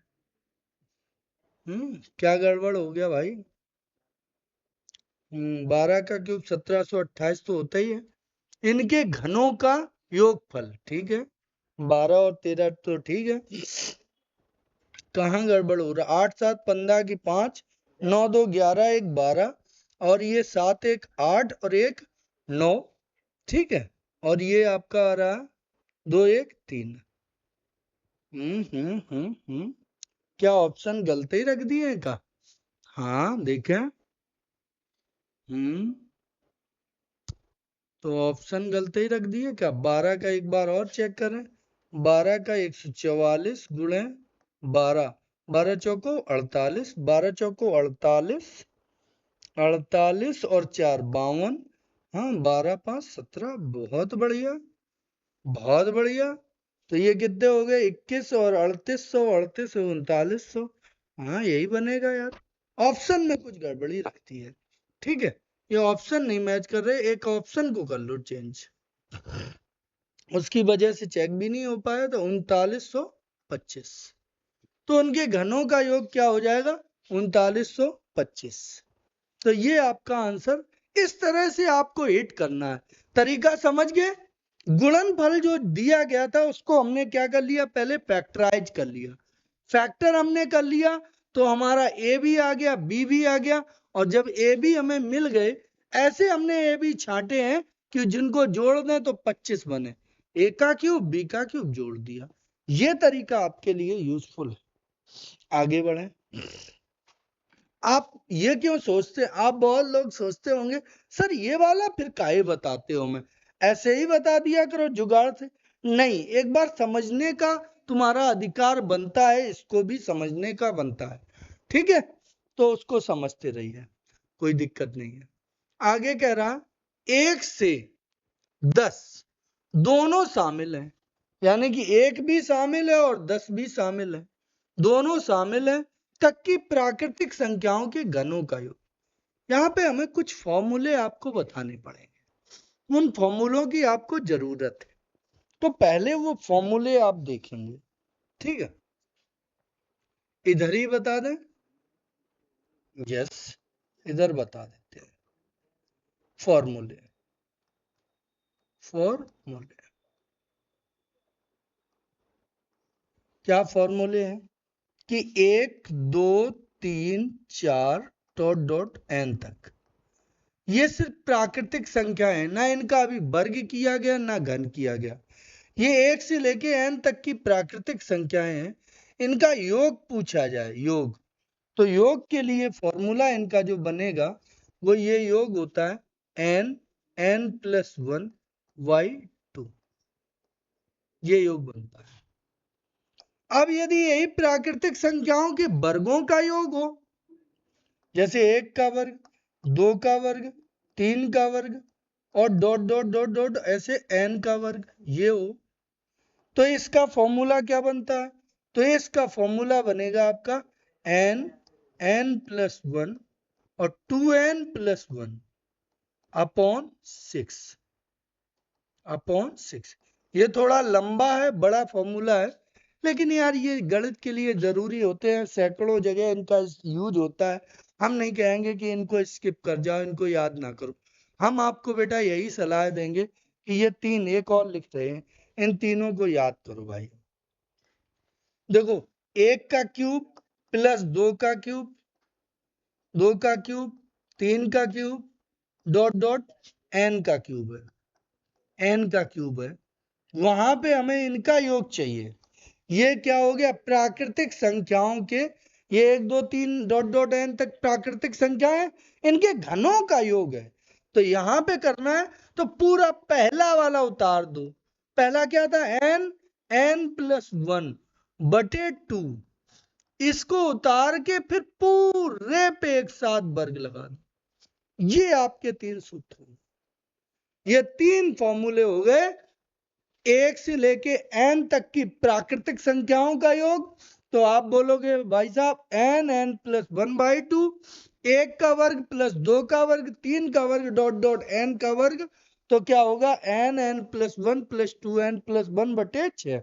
क्या गड़बड़ हो गया भाई? 12 का क्यूब 1728 तो होता ही है। इनके घनों का योगफल, ठीक है, 12 और 13 तो ठीक है। कहाँ गड़बड़ हो रहा? 8 7 15 की 5, 9 2 11 1 12 और ये 7 1 8 और 1 9। ठीक है, और ये आपका आ रहा 2 1 3। क्या ऑप्शन गलत ही रख दिए का? हाँ देखें। तो ऑप्शन गलत ही रख दिए क्या? 12 का एक बार और चेक करें। 12 का 144 गुणे 12, 12 चौको 48, 12 चौको 48, 48 और 4 52। हाँ 12 5 17, बहुत बढ़िया, बहुत बढ़िया। तो ये कितने हो गए 21 और 3800, 38 और 3900। हाँ यही बनेगा यार, ऑप्शन में कुछ गड़बड़ी रखती है। ठीक है, ये ऑप्शन नहीं मैच कर रहे, एक ऑप्शन को कर लो चेंज, उसकी वजह से चेक भी नहीं हो पाया। तो 3925, तो उनके घनों का योग क्या हो जाएगा 3925। तो ये आपका आंसर। इस तरह से आपको हिट करना है, तरीका समझ गए? गुणनफल जो दिया गया था उसको हमने क्या कर लिया, पहले फैक्टराइज कर लिया। फैक्टर हमने कर लिया तो हमारा ए भी आ गया, बी भी आ गया, और जब ए बी हमें मिल गए, ऐसे हमने ए बी छांटे हैं कि जिनको जोड़ दें तो 25 बने। ए का क्यूब बी का क्यूब जोड़ दिया। ये तरीका आपके लिए यूजफुल है। आगे बढ़े। आप ये क्यों सोचते, आप बहुत लोग सोचते होंगे सर ये वाला फिर काहे बताते हो, मैं ऐसे ही बता दिया करो जुगाड़ से। नहीं, एक बार समझने का तुम्हारा अधिकार बनता है, इसको भी समझने का बनता है। ठीक है, तो उसको समझते रहिए, कोई दिक्कत नहीं है। आगे कह रहा 1 से 10 दोनों शामिल हैं, यानी कि 1 भी शामिल है और 10 भी शामिल है, दोनों शामिल हैं तक की प्राकृतिक संख्याओं के घनों का योग। यहाँ पे हमें कुछ फॉर्मूले आपको बताने पड़ेंगे, उन फॉर्मूलों की आपको जरूरत है। तो पहले वो फॉर्मूले आप देखेंगे। ठीक है, इधर ही बता दें। यस, इधर बता देते हैं फॉर्मूले। फॉर्मूले क्या फॉर्मूले हैं कि 1 2 3 4 डॉट डॉट एन तक, ये सिर्फ प्राकृतिक संख्या है, ना इनका अभी वर्ग किया गया ना घन किया गया। ये 1 से लेके n तक की प्राकृतिक संख्याएं हैं, इनका योग पूछा जाए, योग, तो योग के लिए फॉर्मूला इनका जो बनेगा वो ये योग होता है n प्लस 1 y2, ये योग बनता है। अब यदि यही प्राकृतिक संख्याओं के वर्गों का योग हो, जैसे 1 का वर्ग, 2 का वर्ग, 3 का वर्ग और डॉट डॉट डॉट डॉट ऐसे n का वर्ग, ये हो, तो इसका फॉर्मूला क्या बनता है? तो इसका फॉर्मूला बनेगा आपका n प्लस 1 और 2n प्लस 1 अपॉन 6। ये थोड़ा लंबा है, बड़ा फॉर्मूला है, लेकिन यार ये गणित के लिए जरूरी होते हैं, सैकड़ों जगह इनका यूज होता है। हम नहीं कहेंगे कि इनको स्किप कर जाओ, इनको याद ना करो। हम आपको बेटा यही सलाह देंगे कि ये 3 एक और लिख रहे हैं, इन तीनों को याद करो भाई। देखो 1 का क्यूब प्लस 2 का क्यूब, 2 का क्यूब, 3 का क्यूब, डॉट डॉट n का क्यूब है, n का क्यूब है। वहां पे हमें इनका योग चाहिए। ये क्या हो गया, प्राकृतिक संख्याओं के ये 1 2 3 डॉट डॉट n तक प्राकृतिक संख्या है, इनके घनों का योग है। तो यहां पे करना है तो पूरा पहला वाला उतार दो। पहला क्या था, n+1 बटे 2, इसको उतार के फिर पूरे पे एक साथ वर्ग लगा दो। ये आपके 3 सूत्र हैं। ये 3 फॉर्मूले हो गए 1 से लेके n तक की प्राकृतिक संख्याओं का योग। तो आप बोलोगे भाई साहब n+1/2, 1 का वर्ग प्लस 2 का वर्ग 3 का वर्ग डॉट डॉट n का वर्ग, तो क्या होगा n+1 + 2n+1 बटे 6।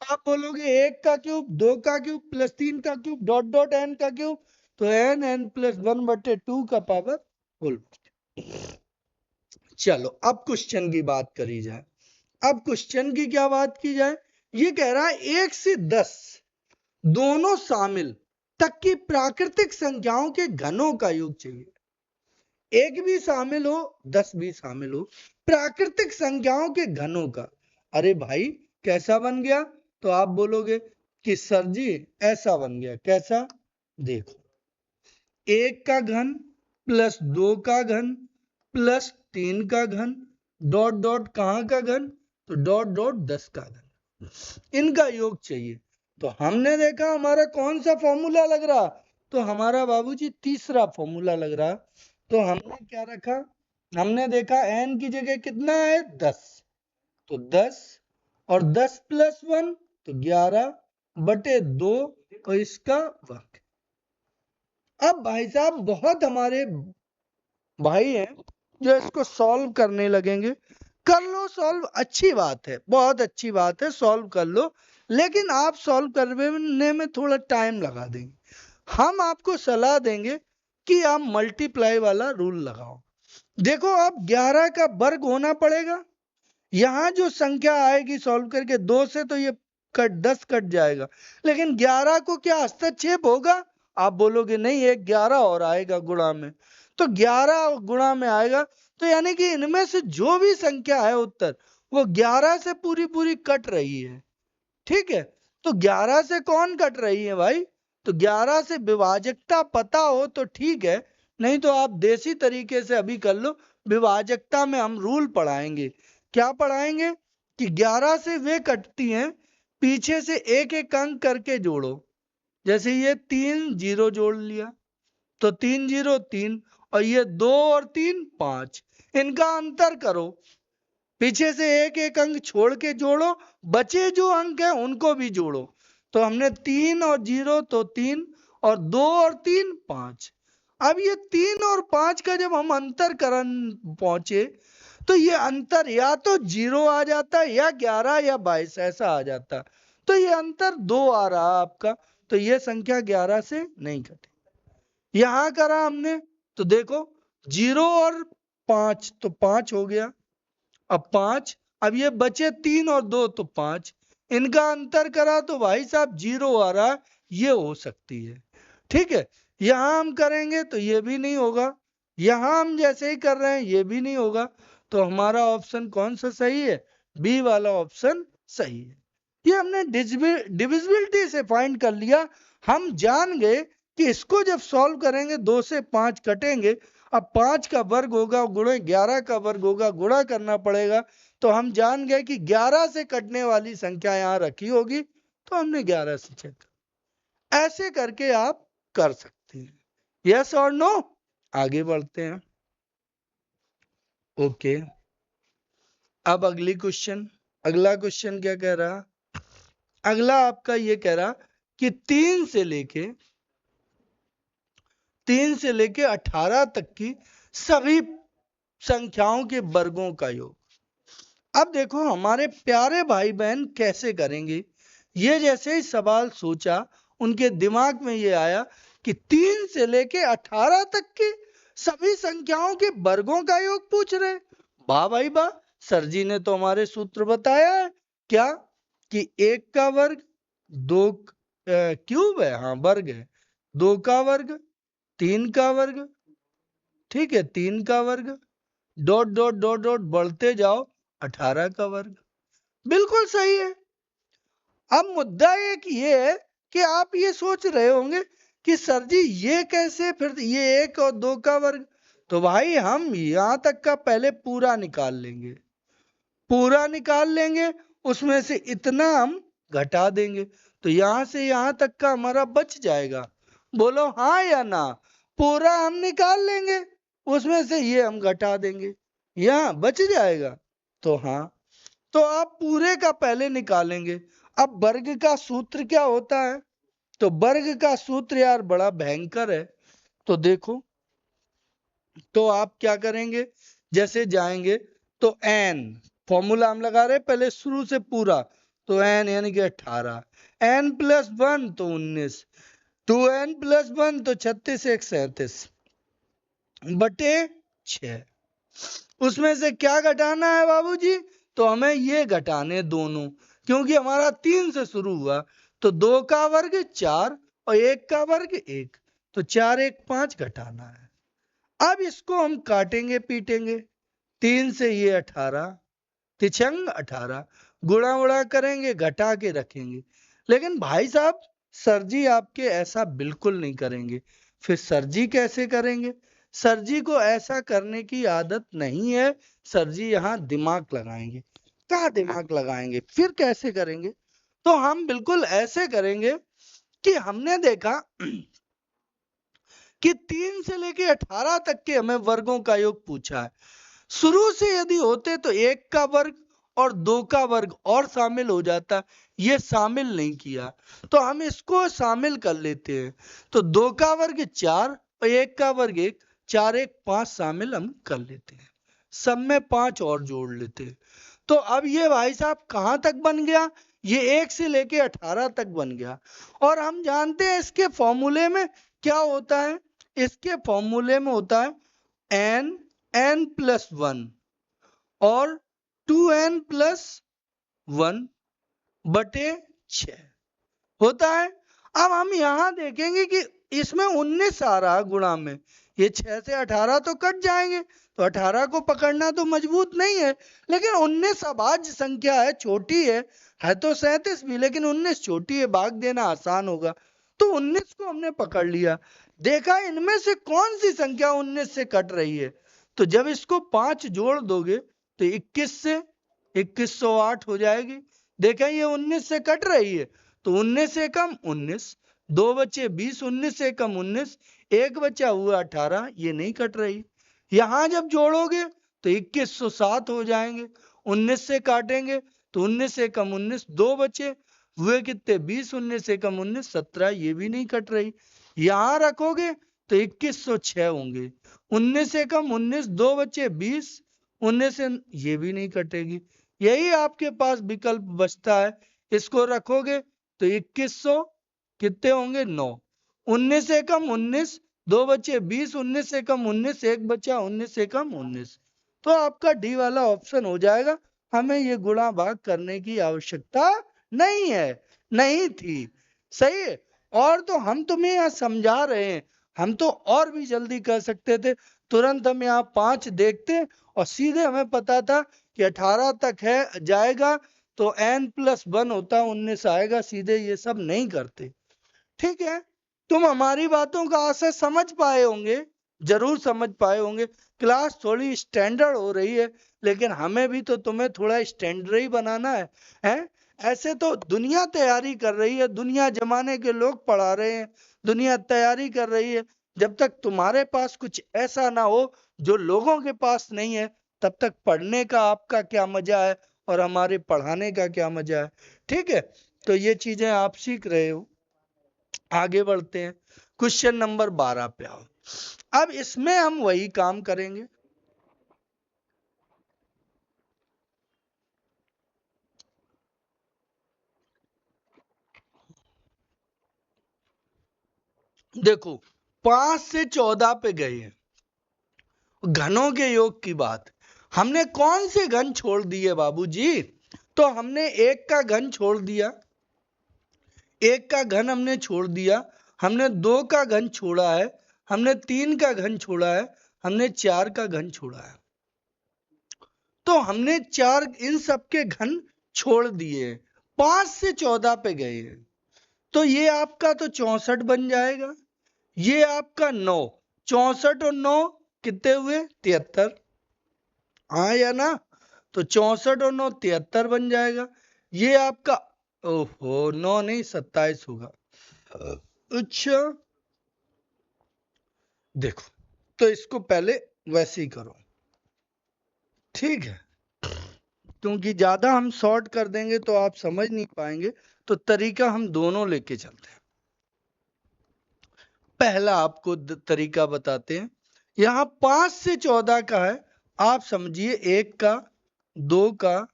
आप बोलोगे 1 का क्यूब 2 का क्यूब प्लस 3 का क्यूब डॉट डॉट n का क्यूब, तो n+1 बटे 2 का पावर होल। चलो अब क्वेश्चन की बात करी जाए। अब क्वेश्चन की क्या बात की जाए, ये कह रहा है 1 से 10 दोनों शामिल तक की प्राकृतिक संख्याओं के घनों का योग चाहिए। 1 भी शामिल हो 10 भी शामिल हो, प्राकृतिक संख्याओं के घनों का। अरे भाई कैसा बन गया, तो आप बोलोगे कि सर जी ऐसा बन गया। कैसा, देखो 1 का घन प्लस 2 का घन प्लस 3 का घन डॉट डॉट कहां का घन, तो डॉट डॉट 10 का घन, इनका योग चाहिए। तो हमने देखा हमारा कौन सा फॉर्मूला लग रहा, तो हमारा बाबूजी तीसरा फॉर्मूला लग रहा। तो हमने क्या रखा, हमने देखा n की जगह कितना है 10, तो 10 और 10 + 1 तो 11 बटे 2 और इसका वर्ग। अब भाई साहब बहुत हमारे भाई हैं जो इसको सॉल्व करने लगेंगे। कर लो सॉल्व, अच्छी बात है, बहुत अच्छी बात है, सॉल्व कर लो, लेकिन आप सॉल्व करने में थोड़ा टाइम लगा देंगे। हम आपको सलाह देंगे कि आप मल्टीप्लाई वाला रूल लगाओ। देखो अब 11 का वर्ग होना पड़ेगा, यहां जो संख्या आएगी सॉल्व करके 2 से तो ये 10 कट जाएगा, लेकिन 11 को क्या हस्तक्षेप होगा, आप बोलोगे नहीं एक 11 और आएगा गुणा में, तो 11 गुणा में आएगा, तो यानी कि इनमें से जो भी संख्या है उत्तर वो 11 से पूरी पूरी कट रही है। ठीक है, तो 11 से कौन कट रही है भाई, तो 11 से विभाजकता पता हो तो ठीक है, नहीं तो आप देसी तरीके से अभी कर लो। विभाजकता में हम रूल पढ़ाएंगे। क्या पढ़ाएंगे कि 11 से वे कटती हैं पीछे से एक एक अंक करके जोड़ो। जैसे ये 3 0 जोड़ लिया तो 3 0 3, और ये 2 और 3 5, इनका अंतर करो, पीछे से एक एक अंक छोड़ के जोड़ो, बचे जो अंक है उनको भी जोड़ो। तो हमने 3 और 0 तो 3, और 2 और 3 5। अब ये 3 और 5 का जब हम अंतर करन पहुंचे तो ये अंतर या तो 0 आ जाता या 11 या 22 ऐसा आ जाता, तो ये अंतर 2 आ रहा आपका, तो ये संख्या 11 से नहीं घटे। यहां करा हमने तो देखो 0 और 5 तो 5 हो गया, अब 5, अब ये बचे 3 और 2 तो 5, इनका अंतर करा तो भाई साहब 0 आ रहा, ये हो सकती है। ठीक है, यहां हम करेंगे तो ये भी नहीं होगा, यहां हम जैसे ही कर रहे हैं ये भी नहीं होगा, तो हमारा ऑप्शन कौन सा सही है, बी वाला ऑप्शन सही है। ये हमने डिविजिबिलिटी से फाइंड कर लिया। हम जान गए कि इसको जब सॉल्व करेंगे 2 से 5 कटेंगे, अब 5 का वर्ग होगा गुणे 11 का वर्ग होगा, गुणा करना पड़ेगा, तो हम जान गए कि 11 से कटने वाली संख्या यहां रखी होगी, तो हमने 11 से चेक। ऐसे करके आप कर सकते हैं। यस और नो, आगे बढ़ते हैं। ओके, अब अगला क्वेश्चन क्या कह रहा, अगला आपका ये कह रहा कि 3 से लेके 18 तक की सभी संख्याओं के वर्गों का योग। अब देखो हमारे प्यारे भाई बहन कैसे करेंगे, ये जैसे ही सवाल सोचा उनके दिमाग में ये आया कि 3 से लेके 18 तक की सभी संख्याओं के वर्गों का योग पूछ रहे। वाह भाई वाह, सर जी ने तो हमारे सूत्र बताया है क्या, कि 1 का वर्ग 2 क्यूब है, हाँ वर्ग है, 2 का वर्ग 3 का वर्ग, ठीक है 3 का वर्ग डॉट डॉट डॉट डॉट बढ़ते जाओ 18 का वर्ग, बिल्कुल सही है। अब मुद्दा एक ये है कि आप ये सोच रहे होंगे कि सर जी ये कैसे, फिर ये 1 और 2 का वर्ग। तो भाई हम यहां तक का पहले पूरा निकाल लेंगे, पूरा निकाल लेंगे, उसमें से इतना हम घटा देंगे, तो यहां से यहां तक का हमारा बच जाएगा। बोलो हाँ या ना? पूरा हम निकाल लेंगे, उसमें से ये हम घटा देंगे, यहाँ बच जाएगा। तो हाँ, तो आप पूरे का पहले निकालेंगे। अब वर्ग का सूत्र क्या होता है? तो वर्ग का सूत्र यार बड़ा भयंकर है। तो देखो, तो आप क्या करेंगे, जैसे जाएंगे तो n फॉर्मूला हम लगा रहे पहले शुरू से पूरा, तो n यानी कि 18, n प्लस 1 तो 19, 2n प्लस 1 तो 36, 1 37 बटे 6। उसमें से क्या घटाना है बाबूजी? तो हमें ये घटाने दोनों, क्योंकि हमारा 3 से शुरू हुआ, तो 2 का वर्ग 4 और 1 का वर्ग 1, तो 4 1 5 घटाना है। अब इसको हम काटेंगे पीटेंगे, 3 से ये 18, तिछंग 18, गुणा उड़ा करेंगे, घटा के रखेंगे। लेकिन भाई साहब, सर जी आपके ऐसा बिल्कुल नहीं करेंगे। फिर सर जी कैसे करेंगे? सर जी को ऐसा करने की आदत नहीं है, सर जी यहाँ दिमाग लगाएंगे। क्या दिमाग लगाएंगे? फिर कैसे करेंगे? तो हम बिल्कुल ऐसे करेंगे कि हमने देखा कि 3 से लेके 18 तक के हमें वर्गों का योग पूछा है। शुरू से यदि होते तो 1 का वर्ग और 2 का वर्ग और शामिल हो जाता, ये शामिल नहीं किया, तो हम इसको शामिल कर लेते हैं। तो 2 का वर्ग 4 और 1 का वर्ग 1, 4 1 5 शामिल हम कर लेते हैं, सब में 5 और जोड़ लेते हैं। तो अब ये भाई साहब कहां तक बन गया? ये 1 से लेके 18 तक बन गया। और हम जानते हैं इसके फॉर्मूले में क्या होता है? इसके फॉर्मूले में होता है n प्लस 1 और 2n प्लस 1 बटे 6 होता है। अब हम यहां देखेंगे कि इसमें 19 आ रहा गुणा में, ये 6 से 18 तो कट जाएंगे, तो 18 को पकड़ना तो मजबूत नहीं है, लेकिन 19 अभाज्य संख्या है, छोटी है तो 37 भी, लेकिन 19 छोटी है, भाग देना आसान होगा, तो 19 को हमने पकड़ लिया। देखा इनमें से कौन सी संख्या 19 से कट रही है, तो जब इसको 5 जोड़ दोगे तो 21 से 2108 हो जाएगी। देखा ये 19 से कट रही है, तो 19 से कम 19, 2 बचे 20, 19 से कम 19, 1 बचा हुआ 18, ये नहीं कट रही। यहां जब जोड़ोगे तो 2107 हो जाएंगे, 19 से काटेंगे तो 19 से कम 19, 2 बचे हुए कितने 20, 19 से कम 19 17, ये भी नहीं कट रही। यहां रखोगे तो 2106 होंगे, 19 से कम 19, 2 बचे 20, 19 से, ये भी नहीं कटेगी। यही आपके पास विकल्प बचता है, इसको रखोगे तो 2100 कितने होंगे 9, 19 से कम 19, 2 बचे 20, 19 से कम 19, 1 बचा 19 से कम 19, तो आपका डी वाला ऑप्शन हो जाएगा। हमें ये गुणा भाग करने की आवश्यकता नहीं है, नहीं थी। सही है। और तो हम तुम्हें यहाँ समझा रहे हैं, हम तो और भी जल्दी कर सकते थे, तुरंत हम यहाँ 5 देखते और सीधे हमें पता था कि 18 तक है जाएगा तो n प्लस 1 होता 19 आएगा, सीधे ये सब नहीं करते। ठीक है, तुम हमारी बातों का आशय समझ पाए होंगे, जरूर समझ पाए होंगे। क्लास थोड़ी स्टैंडर्ड हो रही है, लेकिन हमें भी तो तुम्हें थोड़ा स्टैंडर्ड ही बनाना है? ऐसे तो दुनिया तैयारी कर रही है, दुनिया जमाने के लोग पढ़ा रहे हैं, दुनिया तैयारी कर रही है। जब तक तुम्हारे पास कुछ ऐसा ना हो जो लोगों के पास नहीं है, तब तक पढ़ने का आपका क्या मजा है और हमारे पढ़ाने का क्या मजा है। ठीक है, तो ये चीजें आप सीख रहे हो। आगे बढ़ते हैं, क्वेश्चन नंबर 12 पे आओ। अब इसमें हम वही काम करेंगे। देखो 5 से 14 पे गए हैं, घनों के योग की बात। हमने कौन से घन छोड़ दिए बाबूजी? तो हमने 1 का घन छोड़ दिया, 1 का घन हमने छोड़ दिया, हमने 2 का घन छोड़ा है, हमने 3 का घन छोड़ा है, हमने 4 का घन छोड़ा है। तो हमने 4 इन सब के घन छोड़ दिए, 5 से 14 पे गए हैं, तो ये आपका तो 64 बन जाएगा। ये आपका 9, 64 और 9 कितने हुए? 73। हाँ या ना? तो 64 और 9 73 बन जाएगा। ये आपका, ओहो 9 नहीं 27 होगा। अच्छा देखो, तो इसको पहले वैसे ही करो, ठीक है, क्योंकि ज्यादा हम शॉर्ट कर देंगे तो आप समझ नहीं पाएंगे। तो तरीका हम दोनों लेके चलते हैं। पहला आपको तरीका बताते हैं। यहां 5 से 14 का है, आप समझिए 1 का, 2 का,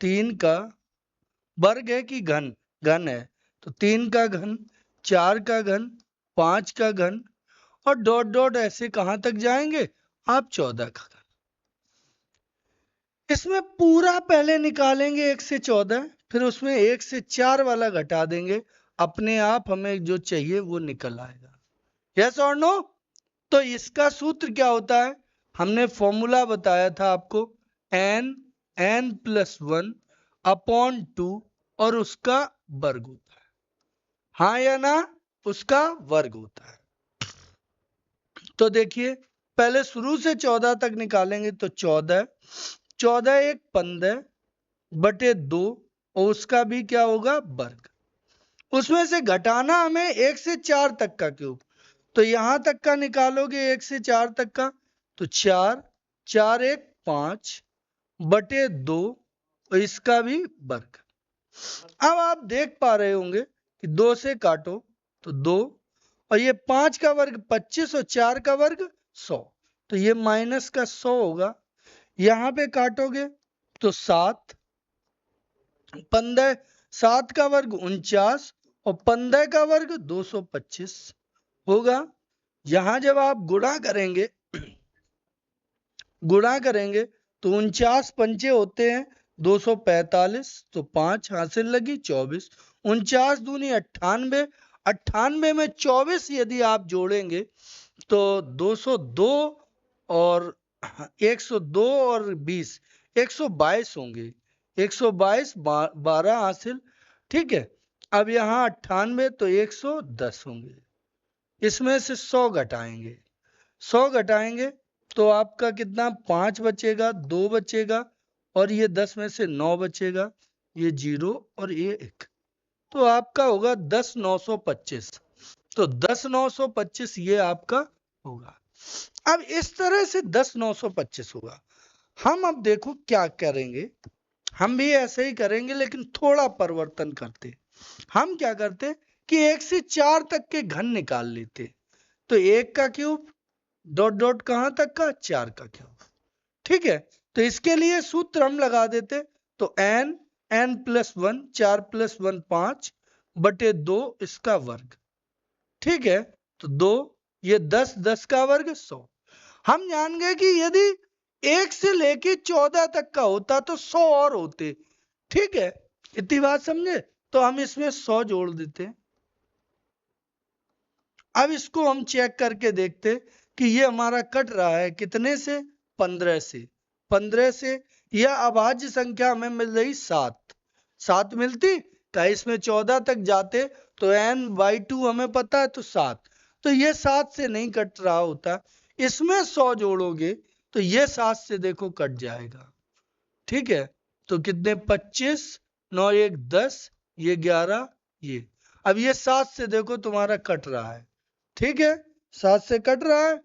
3 का वर्ग है कि घन? घन है। तो 3 का घन, 4 का घन, 5 का घन, और डॉट डॉट ऐसे कहां तक जाएंगे आप? 14 का घन। इसमें पूरा पहले निकालेंगे 1 से 14, फिर उसमें 1 से 4 वाला घटा देंगे, अपने आप हमें जो चाहिए वो निकल आएगा। यस और नो? तो इसका सूत्र क्या होता है? हमने फॉर्मूला बताया था आपको, n+1 अपॉन 2 और उसका वर्ग होता है। हाँ या ना? उसका वर्ग होता है। तो देखिए, पहले शुरू से 14 तक निकालेंगे तो 14, 14 एक 15 बटे 2, और उसका भी क्या होगा? वर्ग। उसमें से घटाना हमें 1 से 4 तक का क्यूब। तो यहां तक का निकालोगे 1 से 4 तक का, तो 4, 4 एक 5 बटे 2, और इसका भी वर्ग। अब आप देख पा रहे होंगे कि 2 से काटो तो 2, और ये 5 का वर्ग 25 और 4 का वर्ग 100, तो ये माइनस का 100 होगा। यहां पे काटोगे तो 7, 15, 7 का वर्ग 49 और 15 का वर्ग 225 होगा। यहां जब आप गुणा करेंगे, गुणा करेंगे तो 49 पंचे होते हैं 245, तो 5 हासिल लगी 24, 49 दूनी 98, 98 में 24 यदि आप जोड़ेंगे तो 202 और 102 और 20, 122 होंगे। 122 12 हासिल, ठीक है। अब यहाँ 98 तो 110 होंगे। इसमें से 100 घटाएंगे, 100 घटाएंगे तो आपका कितना? 5 बचेगा, 2 बचेगा, और ये 10 में से 9 बचेगा, ये 0 और ये 1, तो आपका होगा 10,925। तो 10,925 ये आपका होगा। अब इस तरह से 10,925 होगा। हम अब देखो क्या करेंगे, हम भी ऐसे ही करेंगे लेकिन थोड़ा परिवर्तन करते। हम क्या करते कि 1 से 4 तक के घन निकाल लेते। तो 1 का क्यूब डॉट डॉट कहां तक का? 4 का क्यूब, ठीक है। तो इसके लिए सूत्र हम लगा देते, तो n+1, 4+1 5 बटे 2 इसका वर्ग, ठीक है। तो 2, ये 10, 10 का वर्ग 100। हम जान गए कि यदि 1 से लेके 14 तक का होता तो 100 और होते, ठीक है। इतनी बात समझे? तो हम इसमें 100 जोड़ देते। अब इसको हम चेक करके देखते कि ये हमारा कट रहा है कितने से? 15 से। 15 से यह अभाज्य संख्या हमें मिल रही 7, 7 मिलती क्या? इसमें 14 तक जाते तो n/2 हमें पता है, तो 7, तो ये 7 से नहीं कट रहा होता। इसमें 100 जोड़ोगे तो ये 7 से देखो कट जाएगा, ठीक है। तो कितने? 25, 9 1 10, ये 11, ये। अब ये 7 से देखो तुम्हारा कट रहा है, ठीक है, 7 से कट रहा है।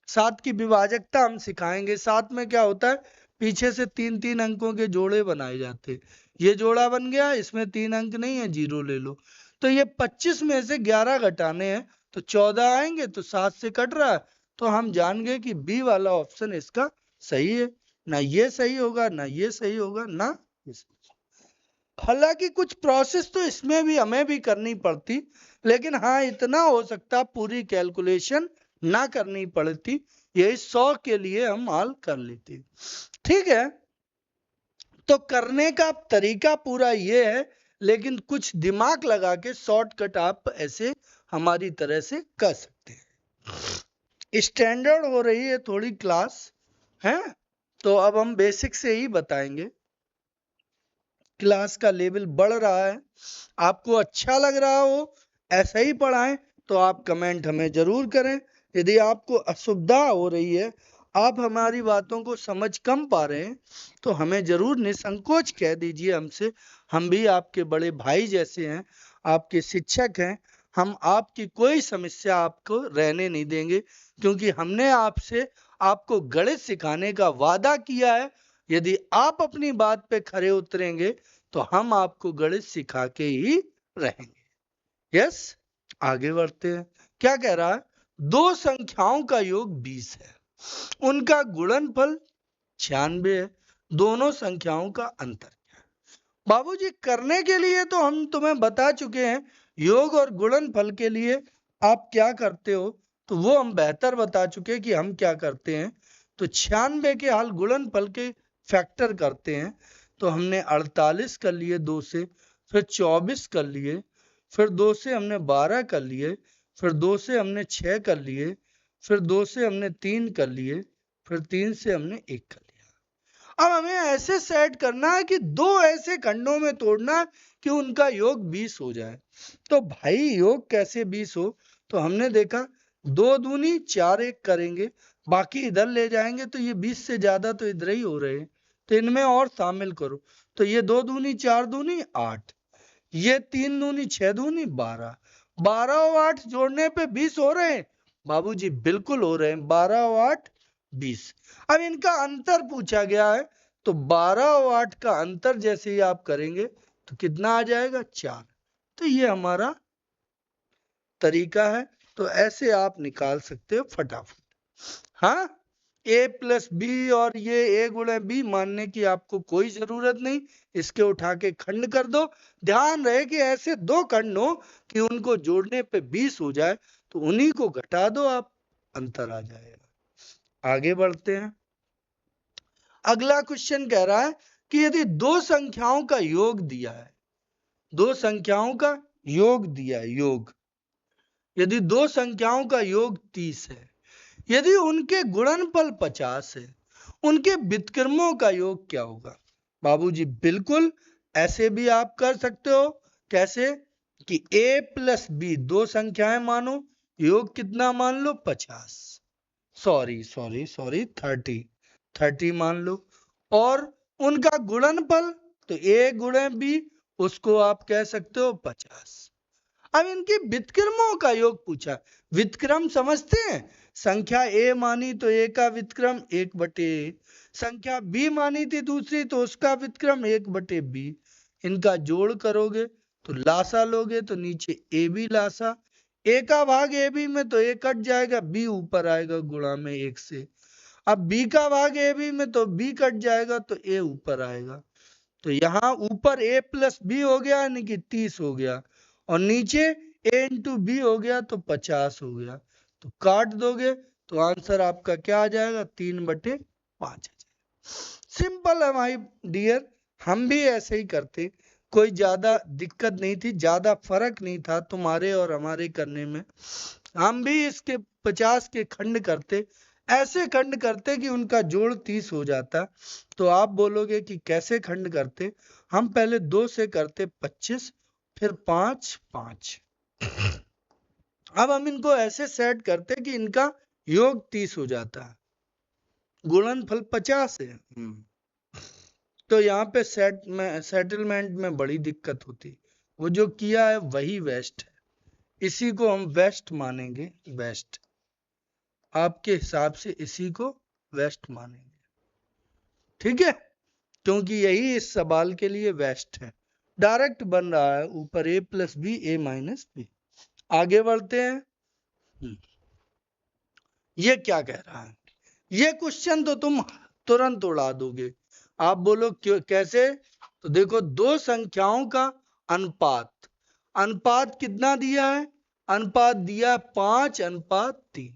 7 की विभाजकता हम सिखाएंगे। 7 में क्या होता है? पीछे से 3-3 अंकों के जोड़े बनाए जाते। ये जोड़ा बन गया, इसमें 3 अंक नहीं है, 0 ले लो। तो ये 25 में से 11 घटाने हैं तो 14 आएंगे, तो 7 से कट रहा है। तो हम जान गए कि बी वाला ऑप्शन इसका सही है। ना ये सही होगा, ना ये सही होगा, ना ये सही। हालांकि कुछ प्रोसेस तो इसमें भी हमें भी करनी पड़ती, लेकिन हाँ इतना हो सकता पूरी कैलकुलेशन ना करनी पड़ती, यही 100 के लिए हम हल कर लेते, ठीक है। तो करने का तरीका पूरा ये है, लेकिन कुछ दिमाग लगा के शॉर्टकट आप ऐसे हमारी तरह से कर सकते हैं। स्टैंडर्ड हो रही है थोड़ी क्लास है, तो अब हम बेसिक से ही बताएंगे। क्लास का लेवल बढ़ रहा है, आपको अच्छा लग रहा हो ऐसा ही पढ़ाएं, तो आप कमेंट हमें जरूर करें। यदि आपको असुविधा हो रही है, आप हमारी बातों को समझ कम पा रहे हैं, तो हमें जरूर निसंकोच कह दीजिए हमसे। हम भी आपके बड़े भाई जैसे हैं, आपके शिक्षक हैं। हम आपकी कोई समस्या आपको रहने नहीं देंगे, क्योंकि हमने आपको गणित सिखाने का वादा किया है। यदि आप अपनी बात पे खरे उतरेंगे तो हम आपको गणित सिखा के ही रहेंगे। यस, आगे बढ़ते हैं। क्या कह रहा है? दो संख्याओं का योग 20 है, उनका गुणनफल 96 है, दोनों संख्याओं का अंतर क्या है? बाबूजी, करने के लिए तो हम तुम्हें बता चुके हैं, योग और गुणनफल के लिए आप क्या करते हो तो वो हम बेहतर बता चुके कि हम क्या करते हैं। तो 96 के हाल गुणनफल के फैक्टर करते हैं। तो हमने 48 कर लिए 2 से, फिर 24 कर लिए, फिर 2 से हमने 12 कर लिए, फिर 2 से हमने 6 कर लिए, फिर 2 से हमने 3 कर लिए, फिर 3 से हमने 1 कर लिया। अब हमें ऐसे सेट करना है कि दो ऐसे खंडों में तोड़ना कि उनका योग 20 हो जाए। तो भाई योग कैसे 20 हो? तो हमने देखा 2 दूनी 4 1 करेंगे, बाकी इधर ले जाएंगे तो ये 20 से ज्यादा तो इधर ही हो रहे हैं, तो इनमें और शामिल करो। तो ये 2 दूनी 4 दूनी 8, ये 3 दूनी 6 दूनी 12, 12 और 8 जोड़ने पे 20 हो रहे हैं बाबूजी, बिल्कुल हो रहे हैं। 12 और 8 20। अब इनका अंतर पूछा गया है, तो 12 और 8 का अंतर जैसे ही आप करेंगे तो कितना आ जाएगा? 4। तो ये हमारा तरीका है, तो ऐसे आप निकाल सकते हो फटाफट। हाँ, a प्लस बी और ये a गुणे बी मानने की आपको कोई जरूरत नहीं, इसके उठा के खंड कर दो। ध्यान रहे कि ऐसे दो खंड हो कि उनको जोड़ने पे 20 हो जाए, तो उन्हीं को घटा दो आप, अंतर आ जाएगा। आगे बढ़ते हैं। अगला क्वेश्चन कह रहा है कि यदि दो संख्याओं का योग दिया है, दो संख्याओं का योग दिया है, योग, यदि दो संख्याओं का योग 30 है, यदि उनके गुणनफल 50 है, उनके व्युत्क्रमों का योग क्या होगा? बाबूजी बिल्कुल ऐसे भी आप कर सकते हो। कैसे? कि a प्लस बी दो संख्याएं मानो, योग कितना मान लो? 50, सॉरी 30 मान लो, और उनका गुणनफल तो a गुणे b, उसको आप कह सकते हो 50। अब इनके व्युत्क्रमों का योग पूछा। व्युत्क्रम समझते हैं? संख्या a मानी तो a का व्युत्क्रम 1/a, संख्या b मानी थी दूसरी तो उसका व्युत्क्रम 1/b। इनका जोड़ करोगे तो लासा लोगे तो नीचे a b लासा, a का भाग a b में तो a कट जाएगा, b ऊपर आएगा गुणा में 1 से। अब b का भाग a b में तो b कट जाएगा तो a ऊपर आएगा। तो यहाँ ऊपर a प्लस b हो गया, यानी कि 30 हो गया, और नीचे a इंटू बी हो गया तो 50 हो गया। तो काट दोगे तो आंसर आपका क्या आ जाएगा? 3/5 आ जाएगा। सिंपल है भाई डियर, हम भी ऐसे ही करते, कोई ज्यादा दिक्कत नहीं थी, ज्यादा फर्क नहीं था तुम्हारे और हमारे करने में। हम भी इसके 50 के खंड करते, ऐसे खंड करते कि उनका जोड़ 30 हो जाता। तो आप बोलोगे कि कैसे खंड करते? हम पहले 2 से करते 25, फिर 5 5। अब हम इनको ऐसे सेट करते कि इनका योग 30 हो जाता है, गुणनफल 50 है। तो यहाँ पे सेटलमेंट में बड़ी दिक्कत होती। वो जो किया है वही वेस्ट है, इसी को हम वेस्ट मानेंगे। वेस्ट आपके हिसाब से इसी को वेस्ट मानेंगे, ठीक है? क्योंकि यही इस सवाल के लिए वेस्ट है। डायरेक्ट बन रहा है ऊपर a plus B a minus B. आगे बढ़ते हैं। ये क्या कह रहा है? ये क्वेश्चन तो तुम तुरंत उड़ा दोगे। आप बोलो क्यों, कैसे? तो देखो, दो संख्याओं का अनुपात, अनुपात कितना दिया है? अनुपात दिया 5:3,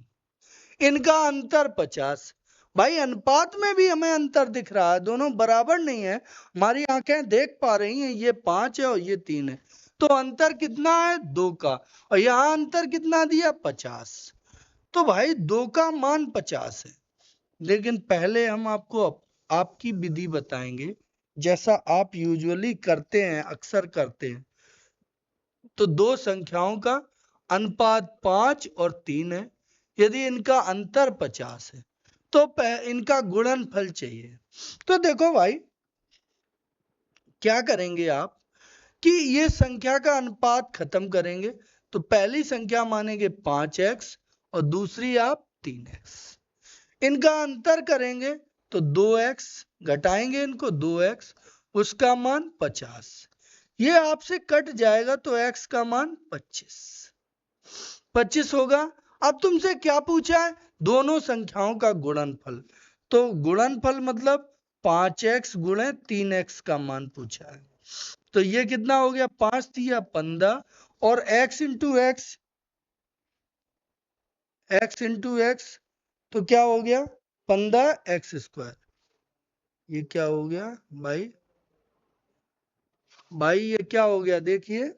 इनका अंतर 50। भाई अनुपात में भी हमें अंतर दिख रहा है, दोनों बराबर नहीं है, हमारी आंखें देख पा रही हैं, ये 5 है और ये 3 है। तो अंतर कितना है? 2 का, और यहां अंतर कितना दिया? 50। तो भाई 2 का मान 50 है। लेकिन पहले हम आपको आपकी विधि बताएंगे, जैसा आप यूजुअली करते हैं, अक्सर करते हैं। तो दो संख्याओं का अनुपात 5 और 3 है, यदि इनका अंतर 50 है तो इनका गुणनफल चाहिए। तो देखो भाई क्या करेंगे आप कि ये संख्या का अनुपात खत्म करेंगे, तो पहली संख्या मानेंगे 5x और दूसरी आप 3x। इनका अंतर करेंगे तो 2x, घटाएंगे इनको 2x, उसका मान 50। ये आपसे कट जाएगा तो x का मान 25 होगा। अब तुमसे क्या पूछा है? दोनों संख्याओं का गुणनफल। तो गुणनफल मतलब 5x गुणे 3x का मान पूछा है। तो ये कितना हो गया? 5 दिया 15 और x into x, x into x तो क्या हो गया? 15x²। ये क्या हो गया भाई? ये क्या हो गया देखिए,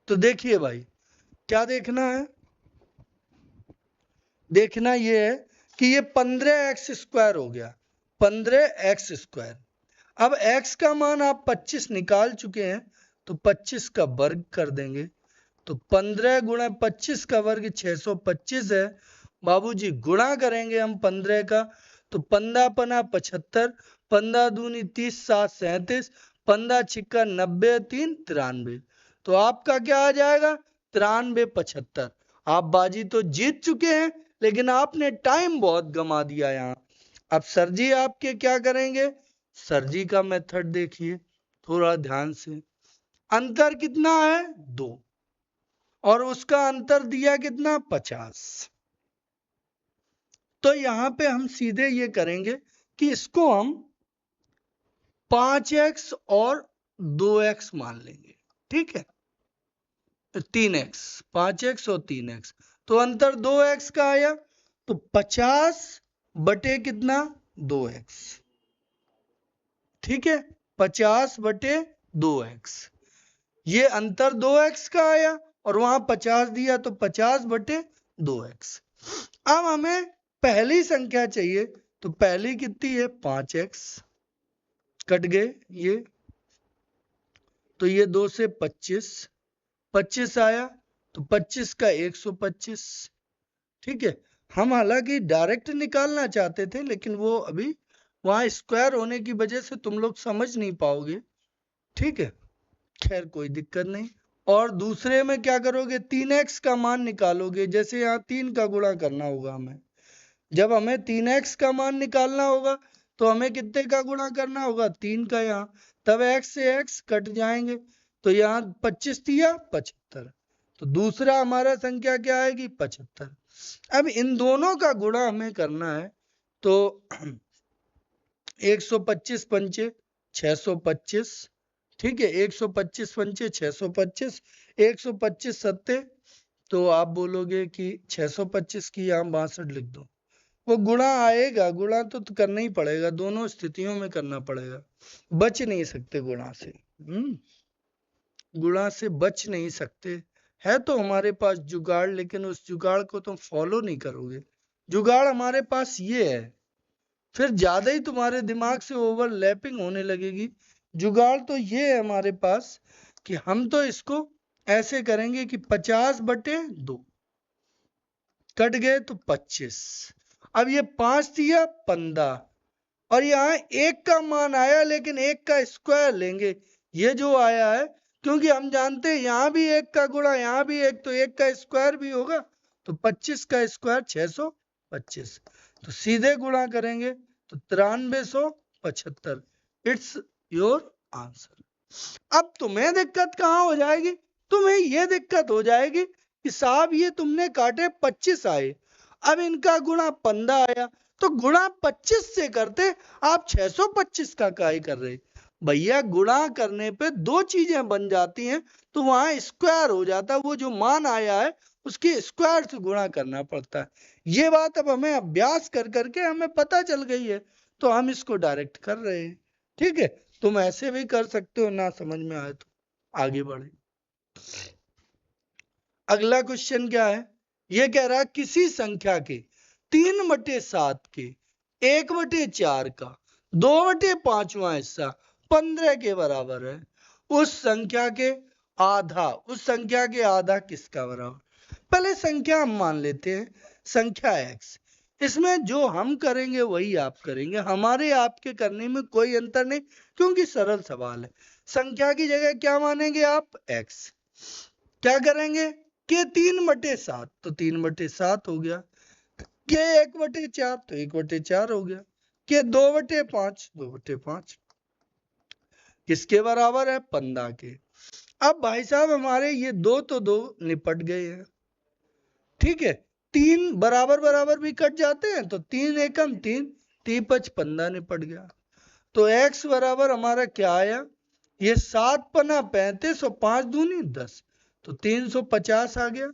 तो देखिए भाई क्या देखना है? देखना ये है कि ये 15x² हो गया, 15x²। अब x का मान आप 25 निकाल चुके हैं, तो 25 का वर्ग कर देंगे। तो 15 गुणा 25 का वर्ग 625 है। बाबूजी गुणा करेंगे हम 15 का, तो 15 पना 75, 15 दूनी 30, 7 37, 15 छिक्का 90, 3 93। तो आपका क्या आ जाएगा? 93 75। आप बाजी तो जीत चुके हैं, लेकिन आपने टाइम बहुत गमा दिया यहाँ। अब सर जी आपके क्या करेंगे? सर जी का मेथड देखिए थोड़ा ध्यान से। अंतर कितना है? 2, और उसका अंतर दिया कितना? 50। तो यहां पे हम सीधे ये करेंगे कि इसको हम 5x और 2x मान लेंगे। ठीक है, 3x, 5x और 3x, तो अंतर 2x का आया। तो 50 बटे कितना? 2x। ठीक है, 50 बटे 2x, ये अंतर 2x का आया और वहां 50 दिया, तो 50 बटे 2x। अब हमें पहली संख्या चाहिए, तो पहली कितनी है? 5x, कट गए ये, तो ये 2 से 25, 25 आया, तो 25 का 125। ठीक है, हम हालांकि डायरेक्ट निकालना चाहते थे, लेकिन वो अभी वहां स्क्वायर होने की वजह से तुम लोग समझ नहीं पाओगे। ठीक है, खैर कोई दिक्कत नहीं। और दूसरे में क्या करोगे? 3x का मान निकालोगे। जैसे यहाँ 3 का गुणा करना होगा हमें, जब हमें 3x का मान निकालना होगा तो हमें कितने का गुणा करना होगा? 3 का। यहाँ तब x से x कट जाएंगे, तो यहाँ 25 दिया 75, तो दूसरा हमारा संख्या क्या आएगी? 75। अब इन दोनों का गुणा हमें करना है, तो 125 पंचे 625। ठीक है, 125 पंचे 625, 125 सत्ते, तो आप बोलोगे कि 625 की यहाँ 62 लिख दो। वो गुणा आएगा, गुणा तो करना ही पड़ेगा, दोनों स्थितियों में करना पड़ेगा, बच नहीं सकते गुणा से। गुणा से बच नहीं सकते। है तो हमारे पास जुगाड़, लेकिन उस जुगाड़ को तुम फॉलो नहीं करोगे। जुगाड़ हमारे पास ये है, फिर ज्यादा ही तुम्हारे दिमाग से ओवरलैपिंग होने लगेगी। जुगाड़ तो ये है हमारे पास कि हम तो इसको ऐसे करेंगे कि 50 बटे 2, कट गए तो 25। अब ये 5 दिया 15, और यहाँ 1 का मान आया, लेकिन 1 का स्क्वायर लेंगे। ये जो आया है, क्योंकि हम जानते हैं यहाँ भी 1 का गुणा, यहाँ भी 1, तो 1 का स्क्वायर भी होगा, तो 25 का स्क्वायर 625। तो सीधे गुणा करेंगे तो 9375। It's your answer. अब तुम्हें दिक्कत कहाँ हो जाएगी? तुम्हें ये दिक्कत हो जाएगी कि साहब ये तुमने काटे 25 आए, अब इनका गुणा 15 आया, तो गुणा 25 से करते आप 625 का काहे कर रहे? भैया गुणा करने पे दो चीजें बन जाती हैं, तो वहां स्क्वायर हो जाता है, वो जो मान आया है उसकी स्क्वायर से गुणा करना पड़ता है। ये बात अब हमें अभ्यास कर करके हमें पता चल गई है, तो हम इसको डायरेक्ट कर रहे हैं। ठीक है, तुम ऐसे भी कर सकते हो, ना समझ में आए तो। आगे बढ़े। अगला क्वेश्चन क्या है, ये कह रहा है किसी संख्या के 3/7 के 1/4 का 2/5वां हिस्सा 15 के बराबर है, उस संख्या के आधा किसका बराबर। पहले संख्या हम मान लेते हैं, संख्या x। इसमें जो हम करेंगे वही आप करेंगे, हमारे आपके करने में कोई अंतर नहीं, क्योंकि सरल सवाल है। संख्या की जगह क्या मानेंगे आप, x। क्या करेंगे, के 3/7 तो 3/7 हो गया, के 1/4 तो 1/4 हो गया, के 2/5 2/5 किसके बराबर है, 15 के। अब भाई साहब हमारे ये दो तो दो निपट गए हैं, ठीक है। 3 बराबर बराबर भी कट जाते हैं, तो 3 एकम 3, 3×5 15 निपट गया। तो x बराबर हमारा क्या आया, ये 7×5 और 5 दूनी 10, तो 350 आ गया।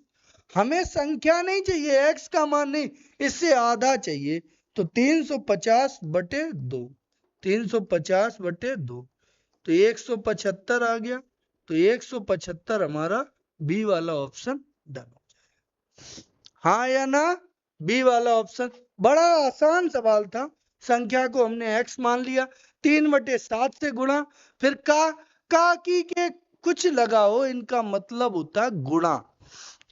हमें संख्या नहीं चाहिए, x का मान नहीं, इससे आधा चाहिए, तो 350/2, 350/2 तो 175 आ गया। तो 175 हमारा बी वाला ऑप्शन डन हो जाएगा। हाँ या ना, बी वाला ऑप्शन। बड़ा आसान सवाल था, संख्या को हमने x मान लिया, 3/7 से गुणा, फिर का की के कुछ लगाओ, इनका मतलब होता है गुणा।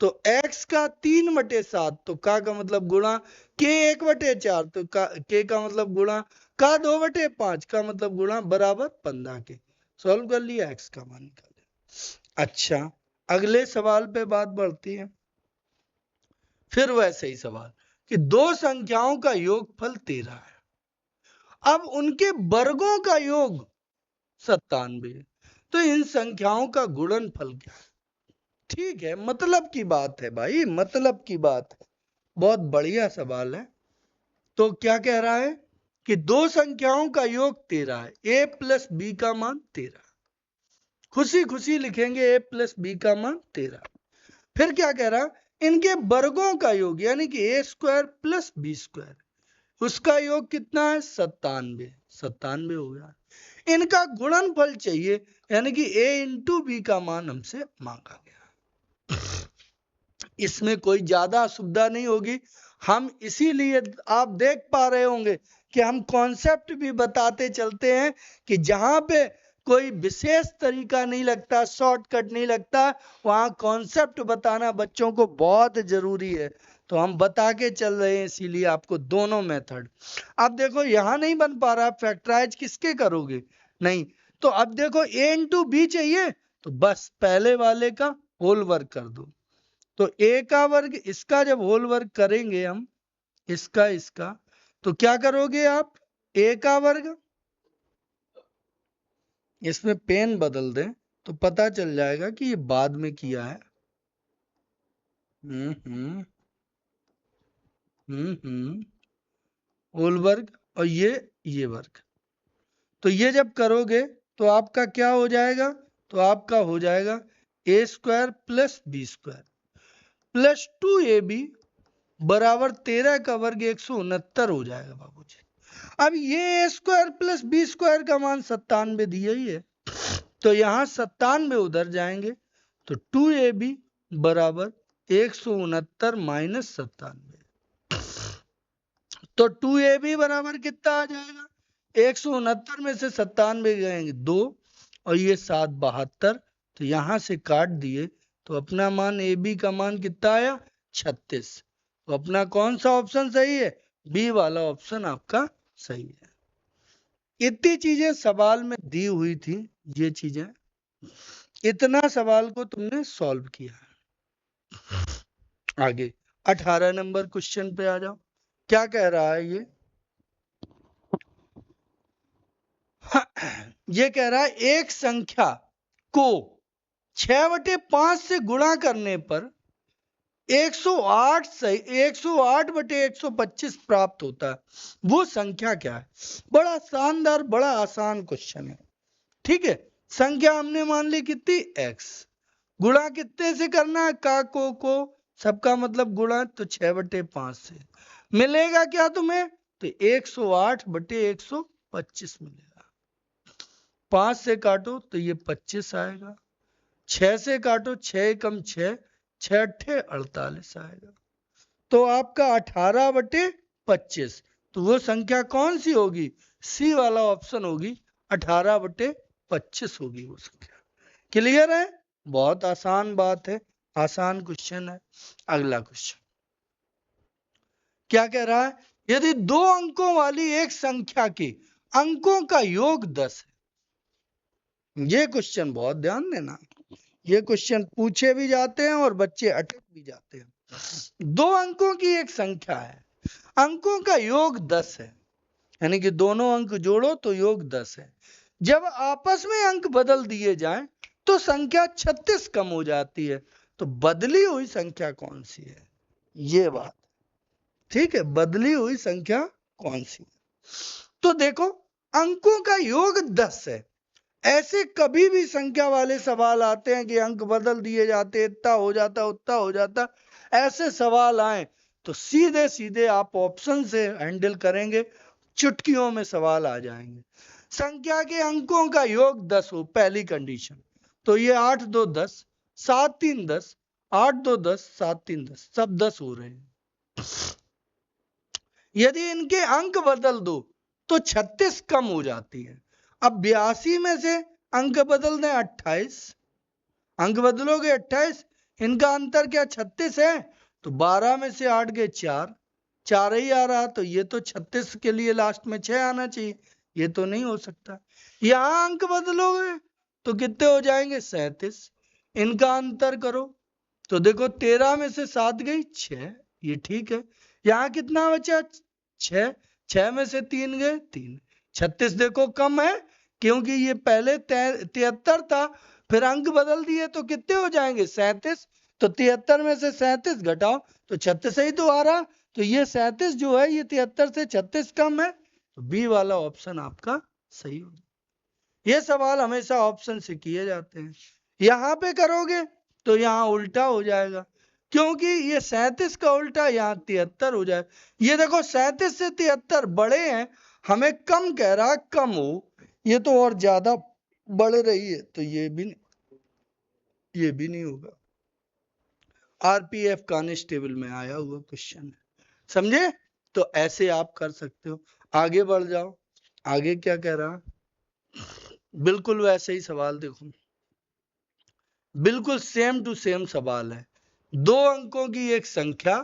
तो x का 3/7 तो का मतलब गुणा, के 1/4 तो के का मतलब गुणा, का 2/5 का मतलब गुणा, बराबर 15 के। सॉल्व कर लिया, x का मान निकाल लिया। अच्छा, अगले सवाल पे बात बढ़ती है। फिर वैसे ही सवाल कि दो संख्याओं का योगफल 13 है, अब उनके वर्गों का योग 97, तो इन संख्याओं का गुणनफल क्या है। ठीक है, मतलब की बात है भाई, मतलब की बात है, बहुत बढ़िया सवाल है। तो क्या कह रहा है कि दो संख्याओं का योग 13 है, a + b का मान 13, खुशी खुशी लिखेंगे a + b का मान 13। फिर क्या कह रहा, इनके वर्गों का योग यानी कि a² + b², उसका योग कितना है, 97, 97 हो गया। इनका गुणनफल चाहिए, यानी कि a × b का मान हमसे मांगा गया। इसमें कोई ज्यादा असुविधा नहीं होगी, हम इसीलिए आप देख पा रहे होंगे कि हम कॉन्सेप्ट भी बताते चलते हैं, कि जहां पे कोई विशेष तरीका नहीं लगता, शॉर्टकट नहीं लगता, वहां कॉन्सेप्ट बताना बच्चों को बहुत जरूरी है। तो हम बता के चल रहे हैं, इसीलिए आपको दोनों मेथड। अब देखो यहां नहीं बन पा रहा, फैक्टराइज किसके करोगे, नहीं, तो अब देखो a × b चाहिए, तो बस पहले वाले का होल वर्क कर दो। तो a का वर्ग, इसका जब होल वर्ग करेंगे हम, इसका तो क्या करोगे आप, a का वर्ग, इसमें पेन बदल दें तो पता चल जाएगा कि ये बाद में किया है। होल वर्ग और ये वर्ग, तो ये जब करोगे तो आपका क्या हो जाएगा, तो आपका हो जाएगा a² + b² + 2ab बराबर 13 का वर्ग 169 हो जाएगा बाबूजी। अब ये a² + b² का मान 97 दिया ही है, तो यहां 97 उधर जाएंगे, तो 2ab बराबर 169 - 97, तो 2ab बराबर कितना आ जाएगा, 169 में से 97 गएंगे 2, और ये 7 72, तो यहां से काट दिए, तो अपना मान ab का मान कितना आया, 36। तो अपना कौन सा ऑप्शन सही है, बी वाला ऑप्शन आपका सही है। इतनी चीजें सवाल में दी हुई थी, ये चीजें, इतना सवाल को तुमने सॉल्व किया। आगे 18 नंबर क्वेश्चन पे आ जाओ, क्या कह रहा है ये कह रहा है एक संख्या को 6/5 से गुणा करने पर 108 से 108/125 प्राप्त होता है, वो संख्या क्या है। बड़ा शानदार, बड़ा आसान क्वेश्चन है, ठीक है। संख्या हमने मान ली कितनी, x, गुणा कितने से करना है, को सबका मतलब गुणा, तो 6/5 से मिलेगा क्या तुम्हें, तो 108/125 मिलेगा। 5 से काटो तो ये 25 आएगा, 6 से काटो, 6 कम 6, 6 अट्ठे 48 आएगा। तो आपका 18/25, तो वो संख्या कौन सी होगी? सी वाला ऑप्शन होगी, 18/25 होगी वो संख्या। क्लियर है? बहुत आसान बात है, आसान क्वेश्चन है। अगला क्वेश्चन क्या कह रहा है? यदि 2 अंकों वाली एक संख्या के अंकों का योग 10 है। ये क्वेश्चन बहुत ध्यान देना, ये क्वेश्चन पूछे भी जाते हैं और बच्चे अटक भी जाते हैं। 2 अंकों की एक संख्या है, अंकों का योग 10 है, यानी कि दोनों अंक जोड़ो तो योग 10 है। जब आपस में अंक बदल दिए जाएं तो संख्या 36 कम हो जाती है। तो बदली हुई संख्या कौन सी है? ये बात, ठीक है, बदली हुई संख्या कौन सी है? तो देखो, अंकों का योग 10 है। ऐसे कभी भी संख्या वाले सवाल आते हैं कि अंक बदल दिए जाते, इतना हो जाता, उतना हो जाता, ऐसे सवाल आए तो सीधे सीधे आप ऑप्शन से हैंडल करेंगे, चुटकियों में सवाल आ जाएंगे। संख्या के अंकों का योग 10 हो, पहली कंडीशन। तो ये 8 2 10, 7 3 10, 8 2 10, 7 3 10, सब 10 हो रहे हैं। यदि इनके अंक बदल दो तो 36 कम हो जाती है। अब 82 में से अंक बदल दें 28, अंक बदलोगे 28, इनका अंतर क्या 36 है? तो 12 में से 8 गए 4, 4 ही आ रहा, तो ये तो 36 के लिए लास्ट में 6 आना चाहिए, ये तो नहीं हो सकता। यहां अंक बदलोगे तो कितने हो जाएंगे? 37। इनका अंतर करो तो देखो 13 में से 7 गई 6, ये ठीक है। यहाँ कितना बचा? 6, 6 में से 3 गए 3, 36 देखो कम है, क्योंकि ये पहले 73 था, फिर अंक बदल दिए तो कितने हो जाएंगे? 37। तो 73 में से 37 घटाओ तो 36 ही तो आ रहा। तो ये 37 जो है ये 73 से 36 कम है, तो बी वाला ऑप्शन आपका सही होगा। ये सवाल हमेशा ऑप्शन से किए जाते हैं। यहां पे करोगे तो यहां उल्टा हो जाएगा, क्योंकि ये 37 का उल्टा यहाँ 73 हो जाए। ये देखो 37 से 73 बड़े हैं, हमें कम कह रहा, कम हो, ये तो और ज्यादा बढ़ रही है, तो ये भी नहीं होगा। आरपीएफ कांस्टेबल में आया हुआ क्वेश्चन है, समझे? तो ऐसे आप कर सकते हो। आगे बढ़ जाओ, आगे क्या कह रहा? बिल्कुल वैसे ही सवाल देखो, बिल्कुल सेम टू सेम सवाल है। 2 अंकों की एक संख्या,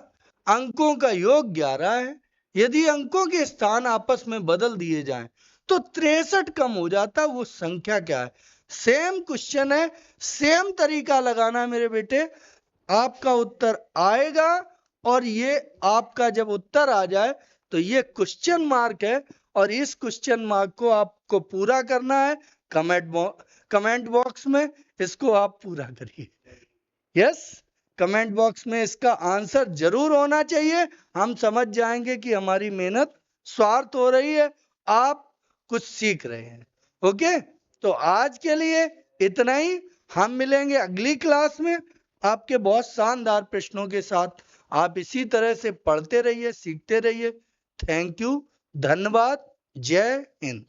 अंकों का योग 11 है। यदि अंकों के स्थान आपस में बदल दिए जाएं तो 63 कम हो जाता, वो संख्या क्या है? सेम क्वेश्चन है, सेम तरीका लगाना मेरे बेटे, आपका उत्तर आएगा। और ये आपका जब उत्तर आ जाए तो ये क्वेश्चन मार्क है, और इस क्वेश्चन मार्क को आपको पूरा करना है कमेंट बॉक्स में, इसको आप पूरा करिए। यस, कमेंट बॉक्स में इसका आंसर जरूर होना चाहिए। हम समझ जाएंगे कि हमारी मेहनत स्वार्थ हो रही है, आप कुछ सीख रहे हैं। ओके, तो आज के लिए इतना ही। हम मिलेंगे अगली क्लास में आपके बहुत शानदार प्रश्नों के साथ। आप इसी तरह से पढ़ते रहिए, सीखते रहिए। थैंक यू, धन्यवाद, जय हिंद।